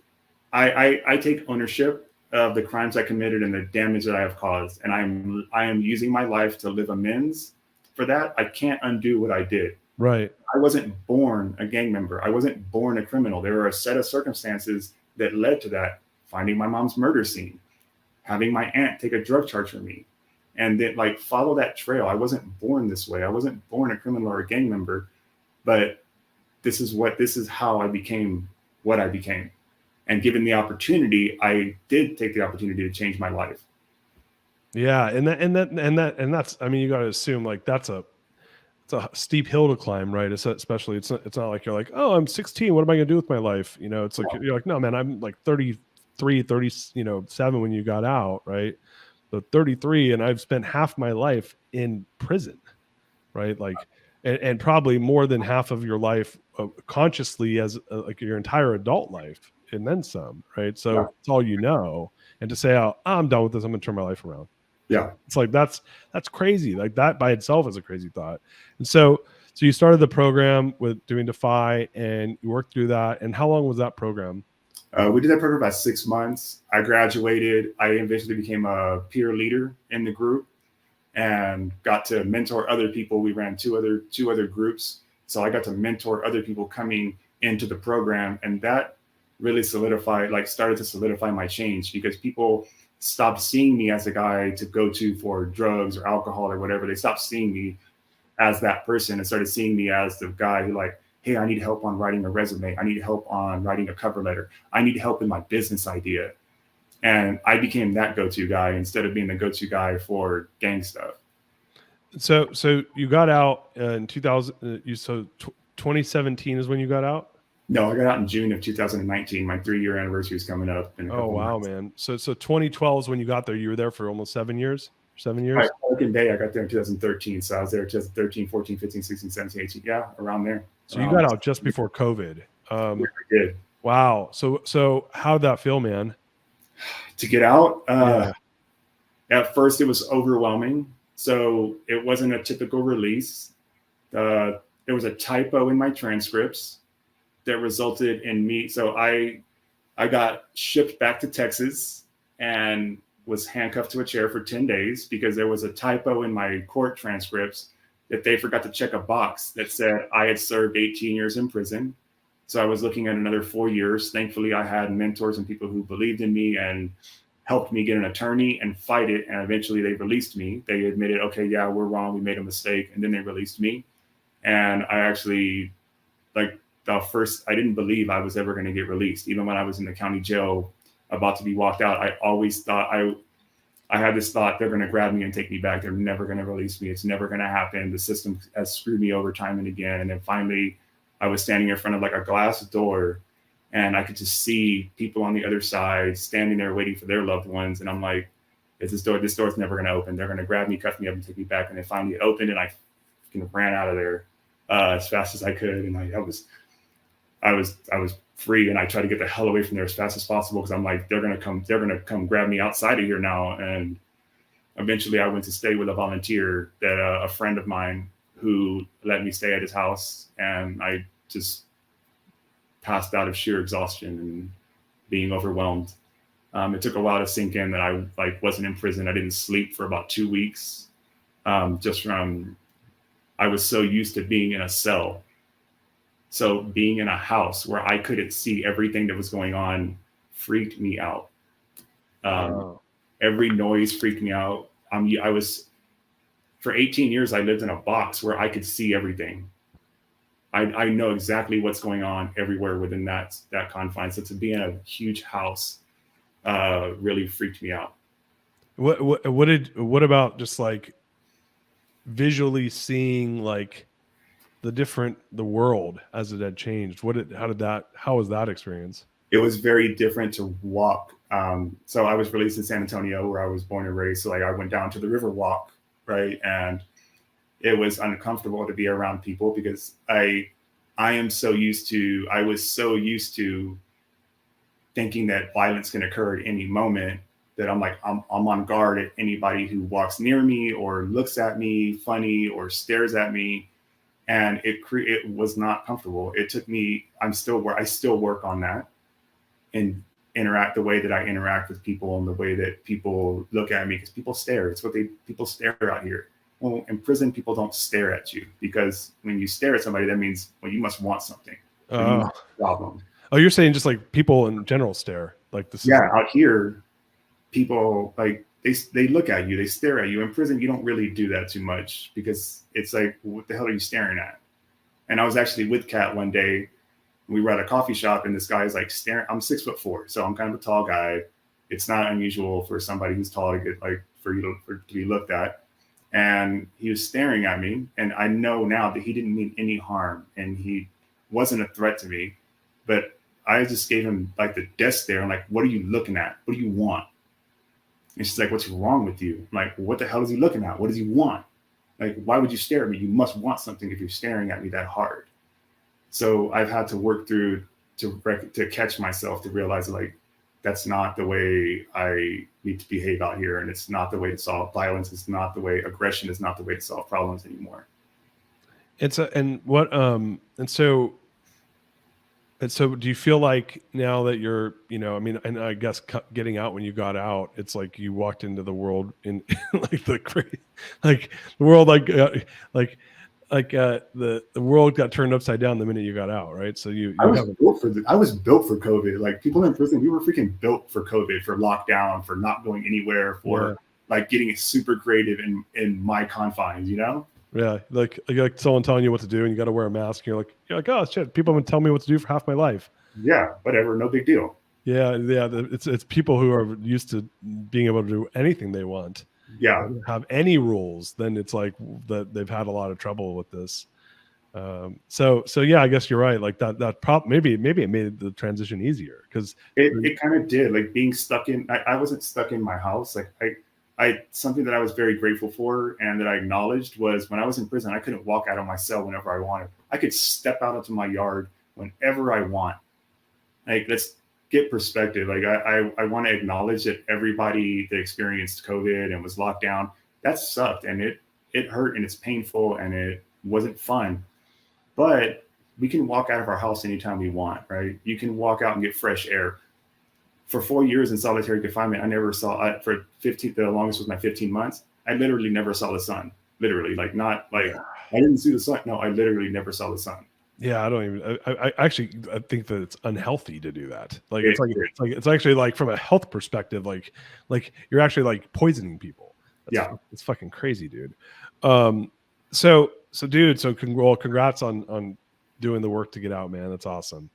I take ownership of the crimes I committed and the damage that I have caused, and I am using my life to live amends for that. I can't undo what I did. Right. I wasn't born a gang member. I wasn't born a criminal. There were a set of circumstances that led to that. Finding my mom's murder scene, having my aunt take a drug charge from me, and then like follow that trail. I wasn't born this way. I wasn't born a criminal or a gang member, but this is how I became what I became. And given the opportunity, I did take the opportunity to change my life. Yeah, and that's, I mean, you got to assume like it's a steep hill to climb, right? Especially it's not like you're like, oh, I'm 16, what am I going to do with my life? You know, it's like you're like, no, man, I'm like 33, 7 when you got out, right? So 33, and I've spent half my life in prison, right? Like, and probably more than half of your life consciously as like your entire adult life. And then some, right? So it's all you know. And to say, oh, I'm done with this, I'm gonna turn my life around. Yeah. It's like that's crazy. Like that by itself is a crazy thought. And so you started the program with doing Defy, and you worked through that. And how long was that program? We did that program about 6 months. I graduated. I eventually became a peer leader in the group and got to mentor other people. We ran two other groups. So I got to mentor other people coming into the program, and that really started to solidify my change, because people stopped seeing me as a guy to go to for drugs or alcohol or whatever. They stopped seeing me as that person and started seeing me as the guy who like, hey, I need help on writing a resume. I need help on writing a cover letter. I need help in my business idea. And I became that go-to guy instead of being the go-to guy for gang stuff. So you got out in 2000. 2017 is when you got out? No, I got out in June of 2019. My 3-year anniversary is coming up. Oh, wow, man. So 2012 is when you got there. You were there for almost 7 years? 7 years? Right. Pelican Bay, I got there in 2013. So I was there 2013, 14, 15, 16, 17, 18. Yeah, around there. So you got out just before COVID. Yeah, I did. Wow. So how'd that feel, man? To get out? At first, it was overwhelming. So it wasn't a typical release. There was a typo in my transcripts that resulted in me. So I got shipped back to Texas and was handcuffed to a chair for 10 days because there was a typo in my court transcripts that they forgot to check a box that said I had served 18 years in prison. So I was looking at another 4 years. Thankfully, I had mentors and people who believed in me and helped me get an attorney and fight it. And eventually they released me. They admitted, okay, yeah, we're wrong. We made a mistake. And then they released me. And I actually, like I didn't believe I was ever going to get released. Even when I was in the county jail about to be walked out, I always thought I had this thought, they're going to grab me and take me back. They're never going to release me. It's never going to happen. The system has screwed me over time and again. And then finally, I was standing in front of like a glass door, and I could just see people on the other side standing there waiting for their loved ones. And I'm like, this door's never going to open. They're going to grab me, cuff me up, and take me back. And then finally it opened, and I ran out of there as fast as I could. And I was free, and I tried to get the hell away from there as fast as possible, because I'm like, they're gonna come grab me outside of here now. And eventually I went to stay with a volunteer that a friend of mine who let me stay at his house, and I just passed out of sheer exhaustion and being overwhelmed. It took a while to sink in that I wasn't in prison. I didn't sleep for about 2 weeks. I was so used to being in a cell. So being in a house where I couldn't see everything that was going on freaked me out. Wow. Every noise freaked me out. For 18 years, I lived in a box where I could see everything. I know exactly what's going on everywhere within that confine. So to be in a huge house really freaked me out. What about just like visually seeing like the world as it had changed? How was that experience? It was very different to walk. So I was released in San Antonio, where I was born and raised. So like I went down to the river walk, right? And it was uncomfortable to be around people, because I was so used to thinking that violence can occur at any moment, that I'm on guard at anybody who walks near me or looks at me funny or stares at me. And it was not comfortable. It took me, I still work on that, and interact the way that I interact with people and the way that people look at me, because people stare. It's what people stare out here. Well, in prison, people don't stare at you, because when you stare at somebody, that means, well, you must want something. You must have a problem. Oh, you're saying just like people in general stare like this? Yeah, out here, people like they look at you, they stare at you. In prison, you don't really do that too much, because it's like, what the hell are you staring at? And I was actually with Kat one day. We were at a coffee shop, and this guy is like staring. I'm 6'4", so I'm kind of a tall guy. It's not unusual for somebody who's tall to get to be looked at. And he was staring at me, and I know now that he didn't mean any harm, and he wasn't a threat to me. But I just gave him like the death stare. I'm like, what are you looking at? What do you want? And she's like, what's wrong with you? I'm like, what the hell is he looking at? What does he want? Like, why would you stare at me? You must want something if you're staring at me that hard. So I've had to work through to catch myself, to realize like, that's not the way I need to behave out here. And it's not the way to solve violence. It's not the way, aggression is not the way to solve problems anymore. So do you feel like now that you're, I mean, and I guess getting out when you got out, it's like you walked into the world in like the world, the world got turned upside down the minute you got out, right? So I was built for COVID. Like people in prison, we were freaking built for COVID, for lockdown, for not going anywhere, for like getting super creative in my confines, Yeah, like someone telling you what to do, and you got to wear a mask. And you're like, oh shit! People have been telling me what to do for half my life. Yeah, whatever, no big deal. Yeah. It's people who are used to being able to do anything they want. Yeah, have any rules, then it's like that they've had a lot of trouble with this. So yeah, I guess you're right. Like maybe it made the transition easier, because it kind of did. Like being stuck in, I wasn't stuck in my house. Like something that I was very grateful for and that I acknowledged was, when I was in prison, I couldn't walk out of my cell whenever I wanted. I could step out into my yard whenever I want. Like, let's get perspective. Like I want to acknowledge that everybody that experienced COVID and was locked down, that sucked, and it hurt, and it's painful, and it wasn't fun. But we can walk out of our house anytime we want, right? You can walk out and get fresh air. For 4 years in solitary confinement, I never saw, the longest was my 15 months. I literally never saw the sun. Literally, like not like I didn't see the sun. No, I literally never saw the sun. Yeah, I don't even. I actually I think that it's unhealthy to do that. Like it's actually like from a health perspective, like you're actually like poisoning people. It's fucking crazy, dude. So dude, congrats on doing the work to get out, man. That's awesome,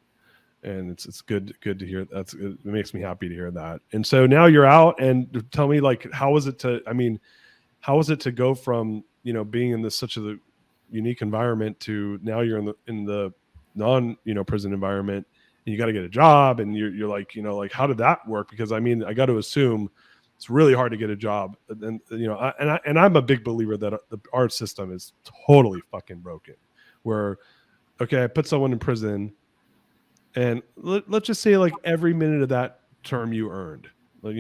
and it's good to hear. It makes me happy to hear that. And so now you're out, and tell me, like, how was it to go from being in such a unique environment to now you're in the non prison environment, and you got to get a job, and you're like like, how did that work? Because I got to assume it's really hard to get a job, and I'm a big believer that our system is totally fucking broken. Where okay, I put someone in prison, and let's just say like every minute of that term you earned. Like,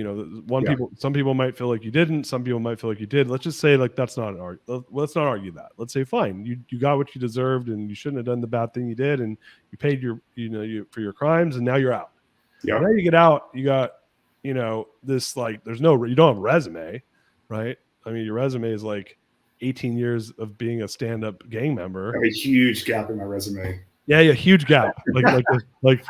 some people might feel like you didn't, some people might feel like you did. Let's just say like let's not argue that. Let's say fine, you got what you deserved, and you shouldn't have done the bad thing you did, and you paid for your crimes, and now you're out. Yeah. Now you get out, you got this, like, you don't have a resume, right? Your resume is like 18 years of being a stand-up gang member. I have a huge gap in my resume. Yeah, huge gap. like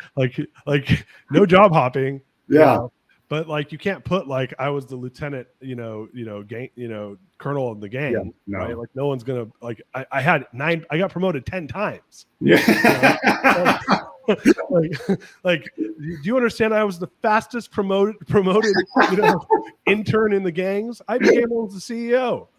no job hopping. Yeah. But like you can't put like I was the lieutenant, gang, colonel of the gang, yeah, no. Right? Like no one's gonna like. I got promoted 10 times. Yeah. like, do you understand? I was the fastest promoted intern in the gangs. I became almost the CEO.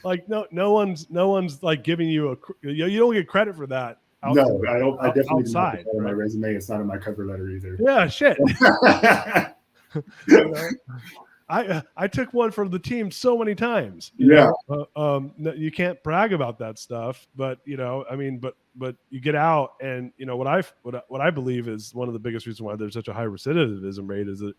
Like no one's like giving you you don't get credit for that. No, I don't. I definitely didn't have that on my resume. It's not in my cover letter either. Yeah, shit. I took one for the team so many times. You can't brag about that stuff, but but you get out, and what I believe is one of the biggest reasons why there's such a high recidivism rate is that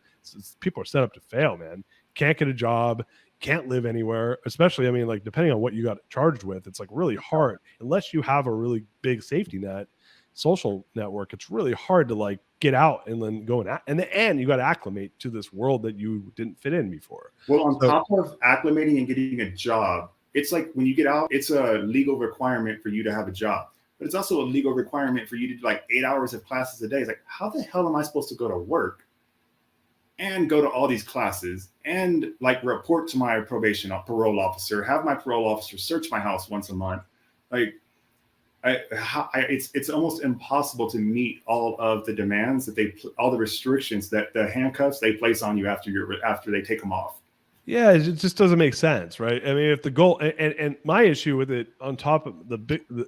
people are set up to fail, man. Can't get a job, can't live anywhere, especially like depending on what you got charged with, it's like really hard unless you have a really big safety net, social network. It's really hard to like get out and then go and you got to acclimate to this world that you didn't fit in before. Well, on top of acclimating and getting a job, it's like when you get out, it's a legal requirement for you to have a job, but it's also a legal requirement for you to do like 8 hours of classes a day. It's like, how the hell am I supposed to go to work and go to all these classes and like report to my parole officer, have my parole officer search my house once a month? Like, it's almost impossible to meet all of the demands that all the restrictions that the handcuffs they place on you after they take them off. Yeah, it just doesn't make sense, right? If the goal and my issue with it on top of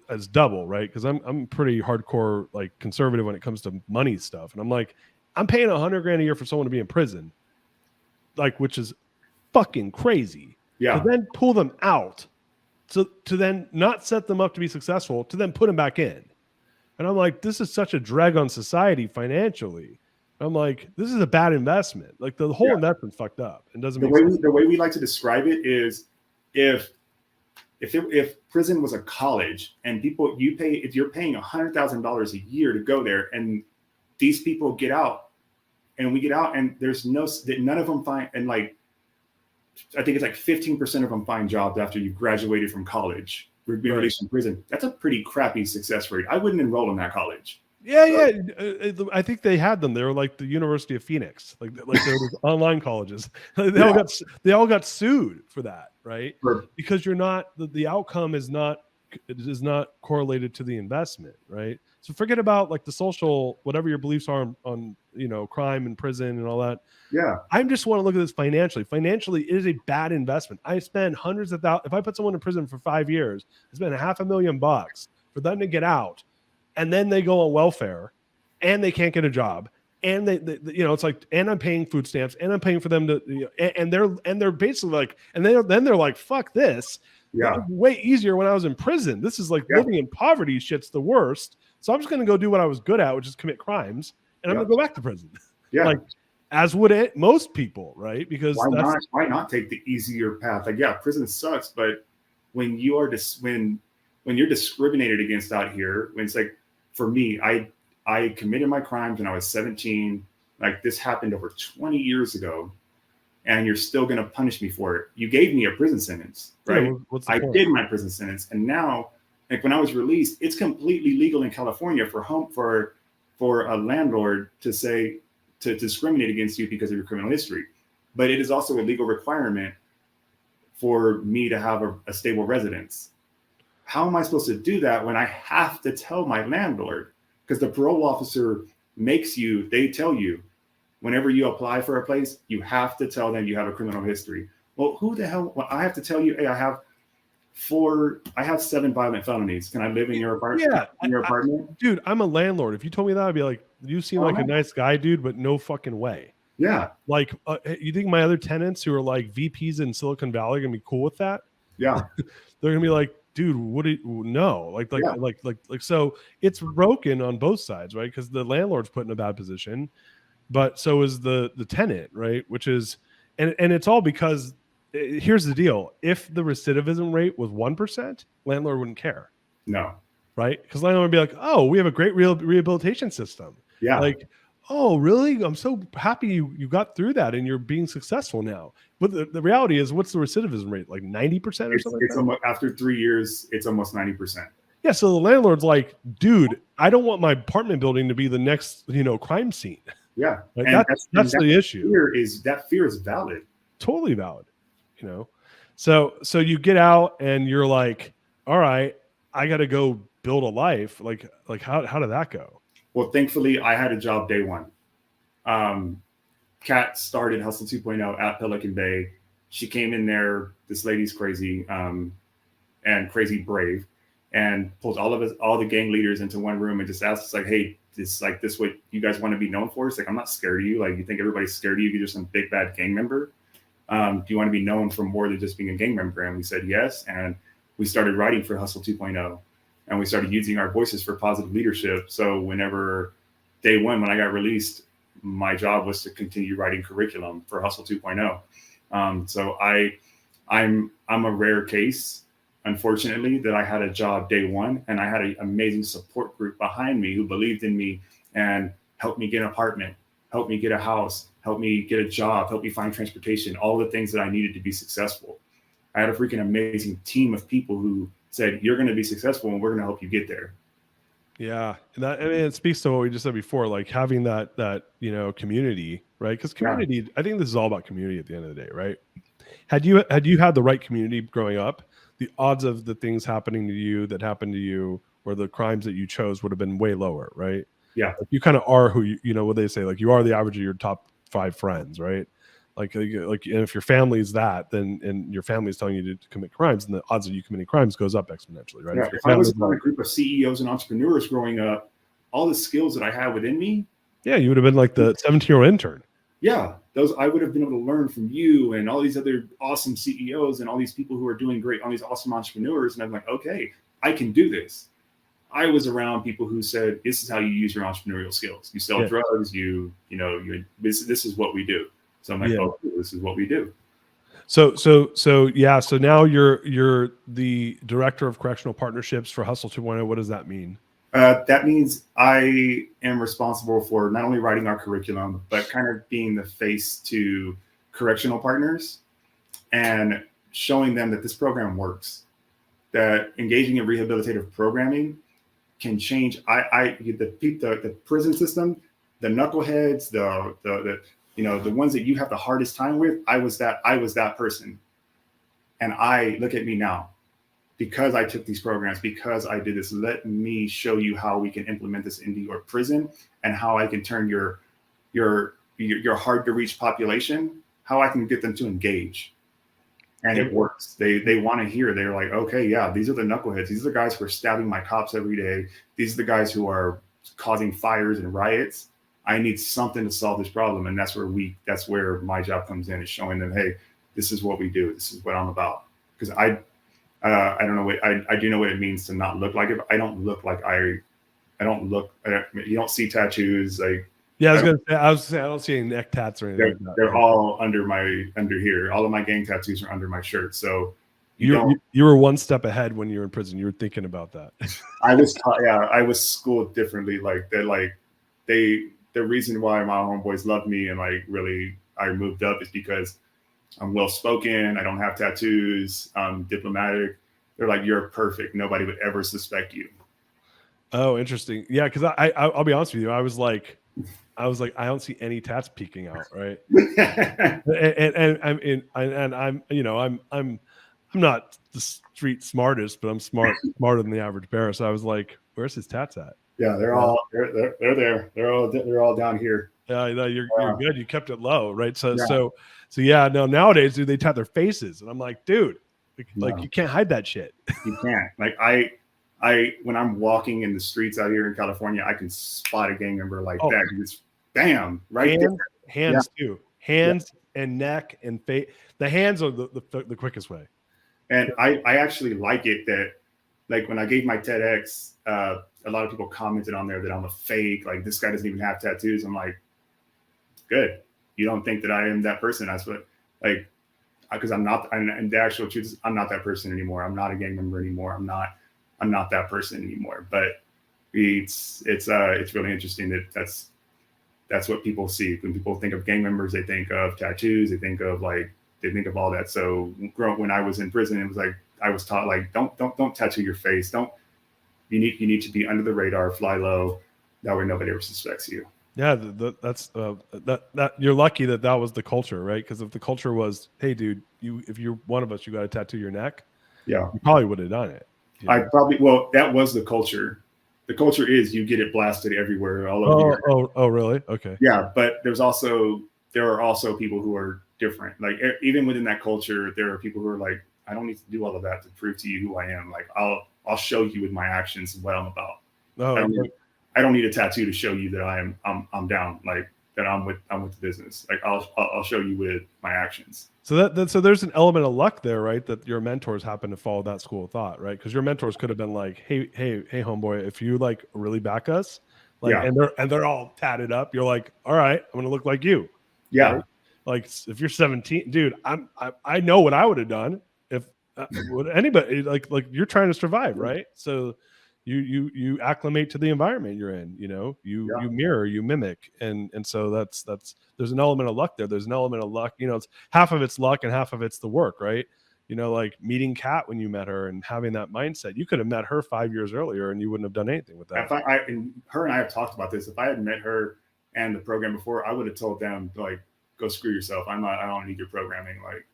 as double, right? Because I'm pretty hardcore like conservative when it comes to money stuff, and I'm like, I'm paying $100,000 a year for someone to be in prison, like, which is fucking crazy. Yeah. To then pull them out, to then not set them up to be successful, to then put them back in. And I'm like, this is such a drag on society financially. I'm like, this is a bad investment. Like the whole investment's fucked up. It doesn't make sense. The way we like to describe it is if prison was a college and if you're paying $100,000 a year to go there, and these people get out, and we get out, and none of them find, and like, I think it's like 15% of them find jobs after you graduated from college, released from prison. That's a pretty crappy success rate. I wouldn't enroll in that college. Yeah. I think they had them. They were like the University of Phoenix, like there was online colleges. They all got sued for that, right? Sure. Because you're not the outcome is not correlated to the investment, right? So forget about like the social, whatever your beliefs are on crime and prison and all that. Yeah. I just want to look at this financially. Financially, it is a bad investment. I spend hundreds of thousands. If I put someone in prison for 5 years, I spend $500,000 for them to get out, and then they go on welfare, and they can't get a job, and they it's like, and I'm paying food stamps, and I'm paying for them to, and they're basically like, and then they're like, fuck this. Yeah. Way easier when I was in prison. This is like living in poverty. Shit's the worst. So I'm just going to go do what I was good at, which is commit crimes, and I'm going to go back to prison. Yeah. Like, as would most people, right? Because why not take the easier path? Like, yeah, prison sucks, but when you are when you're discriminated against out here, when it's like, for me, I committed my crimes when I was 17. Like, this happened over 20 years ago. and you're still going to punish me for it. You gave me a prison sentence, right? Yeah, what's the I point? did my prison sentence, and now, like when I was released, it's completely legal in California for a landlord to say to discriminate against you because of your criminal history, but it is also a legal requirement for me to have a stable residence. How am I supposed to do that when I have to tell my landlord? Because the parole officer they tell you, whenever you apply for a place, you have to tell them you have a criminal history. Well, who the hell? Well, I have to tell you, hey, I have 7 violent felonies. Can I live in your apartment? Yeah, in your apartment? Dude, I'm a landlord. If you told me that, I'd be like, you seem like a nice guy, dude, but no fucking way. Yeah. Like, you think my other tenants who are like VPs in Silicon Valley are gonna be cool with that? Yeah. They're gonna be like, dude, what do you no? Like, so it's broken on both sides, right? Because the landlord's put in a bad position, but so is the tenant, right? Which is, and it's all because here's the deal: if the recidivism rate was 1%, landlord wouldn't care. No. Right? Because landlord would be like, oh, we have a great rehabilitation system. Yeah. Like, oh, really? I'm so happy you got through that and you're being successful now. But the reality is, what's the recidivism rate? Like 90% or something? It's almost, after 3 years, it's almost 90%. Yeah. So the landlord's like, dude, I don't want my apartment building to be the next, crime scene. Yeah. Like, that's the issue. That fear is valid. Totally valid. So you get out and you're like, all right, I got to go build a life. Like how did that go? Well, thankfully, I had a job day one. Kat started Hustle 2.0 at Pelican Bay. She came in there. This lady's crazy and crazy brave, and pulled all the gang leaders into one room and just asked us like, "Hey, this what you guys want to be known for?" It's like, I'm not scared of you. Like, you think everybody's scared of you because you're some big bad gang member? Do you want to be known for more than just being a gang member? And we said yes, and we started writing for Hustle 2.0. And we started using our voices for positive leadership. So whenever day one, when I got released, my job was to continue writing curriculum for Hustle 2.0. So I'm a rare case, unfortunately, that I had a job day one, and I had an amazing support group behind me who believed in me and helped me get an apartment, helped me get a house, helped me get a job, helped me find transportation, all the things that I needed to be successful. I had a freaking amazing team of people who said, you're going to be successful and we're going to help you get there. Yeah. And it speaks to what we just said before, like having that community, right? Because community, I think this is all about community at the end of the day, right? Had you had the right community growing up, the odds of the things happening to you that happened to you or the crimes that you chose would have been way lower, right? Yeah. Like, you kind of are who what they say, like you are the average of your top 5 friends, right? Like and if your family is that, then and your family is telling you to commit crimes, and the odds of you committing crimes goes up exponentially, right? Yeah. If I was in a group of CEOs and entrepreneurs growing up, all the skills that I had within me. Yeah, you would have been like the 17-year-old intern. Yeah, those I would have been able to learn from you and all these other awesome CEOs and all these people who are doing great, all these awesome entrepreneurs. And I'm like, okay, I can do this. I was around people who said, this is how you use your entrepreneurial skills. You sell drugs, this is what we do. So I'm like, oh, this is what we do. So now you're the director of correctional partnerships for Hustle 2.0. What does that mean? That means I am responsible for not only writing our curriculum, but kind of being the face to correctional partners and showing them that this program works, that engaging in rehabilitative programming can change. The prison system, the knuckleheads, the ones that you have the hardest time with. I was that person, and I look at me now. Because I took these programs, because I did this, let me show you how we can implement this into your prison and how I can turn your hard to reach population, how I can get them to engage. And it works. They want to hear. They're like, okay, yeah, these are the knuckleheads. These are the guys who are stabbing my cops every day. These are the guys who are causing fires and riots. I need something to solve this problem. And that's where my job comes in, is showing them, hey, this is what we do. This is what I'm about. Because I don't know I do know what it means to not look like it. But I don't look like you don't see tattoos. Like, yeah, I was gonna say I don't see any neck tats or anything like that. They're all under here. All of my gang tattoos are under my shirt. So you were one step ahead when you were in prison. You were thinking about that. I was schooled differently. Like the reason why my homeboys loved me and like really I moved up is because I'm well spoken. I don't have tattoos. I'm diplomatic. They're like, you're perfect. Nobody would ever suspect you. Oh, interesting. Yeah, because I'll be honest with you. I was like, I don't see any tats peeking out, right? and I'm I'm not the street smartest, but I'm smarter than the average bear. So I was like, where's his tats at? Yeah, they're there. They're all down here. Yeah, you're good. You kept it low, right? So Yeah. so yeah. No, nowadays, dude, they tat their faces, and I'm like, dude, like No. you can't hide that shit. You can't. Like I when I'm walking in the streets out here in California, I can spot a gang member like that. It's bam, right there. Hands too. Hands and neck and face. The hands are the quickest way. And I actually like it that, like, when I gave my TEDx, a lot of people commented on there that I'm a fake. Like, this guy doesn't even have tattoos. I'm like, good. You don't think that I am that person? That's what, like, because I'm not. And the actual truth is, I'm not that person anymore. I'm not a gang member anymore. I'm not that person anymore. But it's really interesting that that's what people see. When people think of gang members, they think of tattoos. They think of all that. So when I was in prison, it was like I was taught, like, don't tattoo your face. You need to be under the radar, fly low. That way nobody ever suspects you. Yeah, that's that you're lucky that was the culture, right? Because if the culture was, hey, dude, if you're one of us, you got to tattoo your neck. Yeah, you probably would have done it. That was the culture. The culture is you get it blasted everywhere, all over. Oh, really? Okay. Yeah, but there are also people who are different. Like, even within that culture, there are people who are like, I don't need to do all of that to prove to you who I am. Like, I'll show you with my actions what I'm about. I don't need a tattoo to show you that I'm down, like, that I'm with the business. Like, I'll show you with my actions. So so there's an element of luck there, right? That your mentors happen to follow that school of thought, right? Because your mentors could have been like, hey, homeboy, if you like really back us, like, and they're all tatted up, you're like, all right, I'm gonna look like you. Yeah. Right? Like, if you're 17, dude, I know what I would have done if would anybody, like you're trying to survive, right? So you acclimate to the environment you're in, you mirror, you mimic, and so that's there's an element of luck there. There's an element of luck, it's half of it's luck and half of it's the work, right? Like meeting Kat when you met her and having that mindset. You could have met her 5 years earlier and you wouldn't have done anything with that. Her and I have talked about this. If I had met her and the program before, I would have told them, like, go screw yourself. I don't need your programming. Like,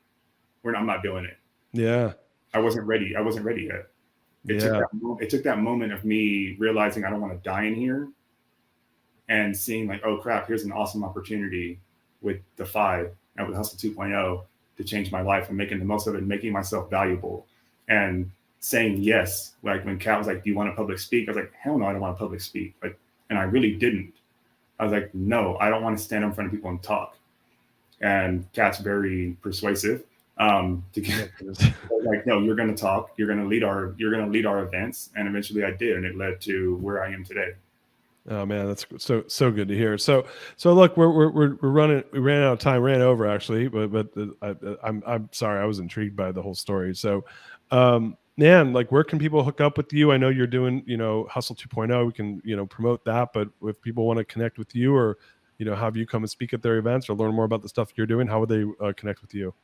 I'm not doing it. Yeah. I wasn't ready yet. It took that moment of me realizing I don't want to die in here, and seeing, like, oh crap, here's an awesome opportunity with the 5 and with Hustle 2.0 to change my life and making the most of it, and making myself valuable, and saying yes. Like, when Kat was like, do you want to public speak? I was like, hell no, I don't want to public speak. Like, and I really didn't. I was like, no, I don't want to stand in front of people and talk. And Kat's very persuasive. To get like, no, you're going to talk, you're going to lead our events. And eventually I did, and it led to where I am today. Oh man, that's so good to hear. So look, we ran out of time, ran over actually, but I'm sorry, I was intrigued by the whole story. So, man, like, where can people hook up with you? I know you're doing, Hustle 2.0. We can, promote that, but if people want to connect with you, or, have you come and speak at their events or learn more about the stuff you're doing, how would they connect with you?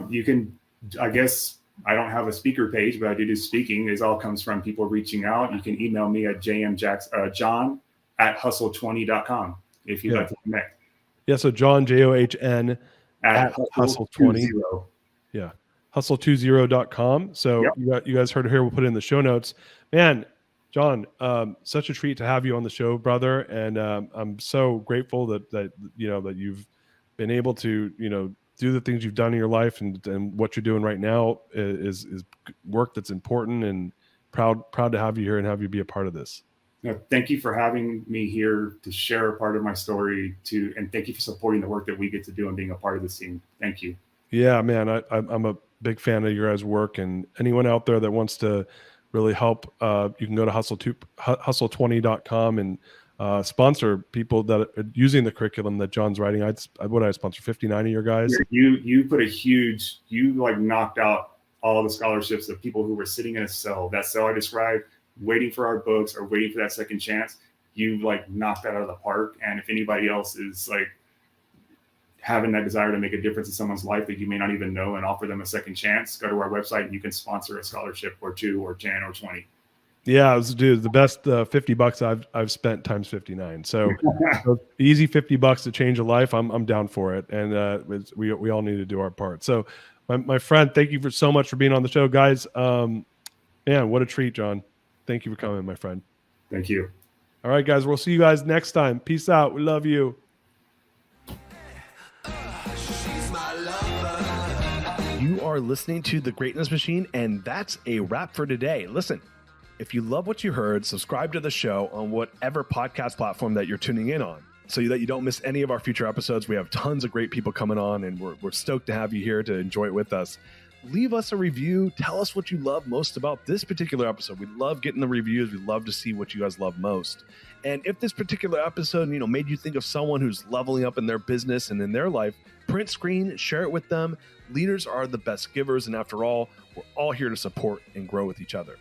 You can, I guess, I don't have a speaker page, but I do speaking. It all comes from people reaching out. You can email me at john@hustle20.com if you'd like to connect. Yeah, so John, JOHN at hustle20. Yeah, hustle20.com. So you guys heard it here. We'll put it in the show notes. Man, John, such a treat to have you on the show, brother. And I'm so grateful that you've been able to, do the things you've done in your life, and what you're doing right now is work that's important, and proud to have you here and have you be a part of this. Thank you for having me here to share a part of my story and thank you for supporting the work that we get to do and being a part of this team. Thank you. Yeah, man, I'm a big fan of your guys' work, and anyone out there that wants to really help, you can go to hustle20.com and sponsor people that are using the curriculum that John's writing. I sponsor 59 of your guys. You knocked out all the scholarships of people who were sitting in a cell. That cell I described, waiting for our books or waiting for that second chance. You knocked that out of the park. And if anybody else is having that desire to make a difference in someone's life that you may not even know and offer them a second chance, go to our website and you can sponsor a scholarship or 2 or 10 or 20. Yeah, dude, the best $50 I've spent times 59. So easy $50 to change a life. I'm down for it, and we all need to do our part. So, my friend, thank you so much for being on the show, guys. Man, what a treat, John. Thank you for coming, my friend. Thank you. All right, guys, we'll see you guys next time. Peace out. We love you. You are listening to The Greatness Machine, and that's a wrap for today. Listen. If you love what you heard, subscribe to the show on whatever podcast platform that you're tuning in on so that you don't miss any of our future episodes. We have tons of great people coming on, and we're stoked to have you here to enjoy it with us. Leave us a review. Tell us what you love most about this particular episode. We love getting the reviews. We love to see what you guys love most. And if this particular episode, made you think of someone who's leveling up in their business and in their life, print screen, share it with them. Leaders are the best givers, and after all, we're all here to support and grow with each other.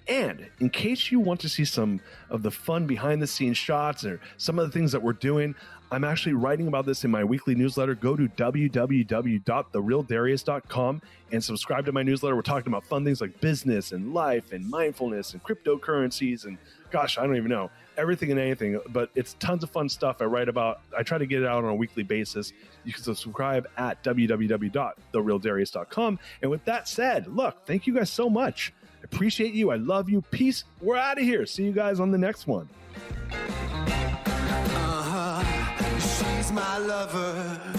And in case you want to see some of the fun behind the scenes shots or some of the things that we're doing, I'm actually writing about this in my weekly newsletter. Go to www.therealdarius.com and subscribe to my newsletter. We're talking about fun things like business and life and mindfulness and cryptocurrencies and gosh, I don't even know, everything and anything, but it's tons of fun stuff I write about. I try to get it out on a weekly basis. You can subscribe at www.therealdarius.com. And with that said, look, thank you guys so much. I appreciate you. I love you. Peace. We're out of here. See you guys on the next one. She's my lover.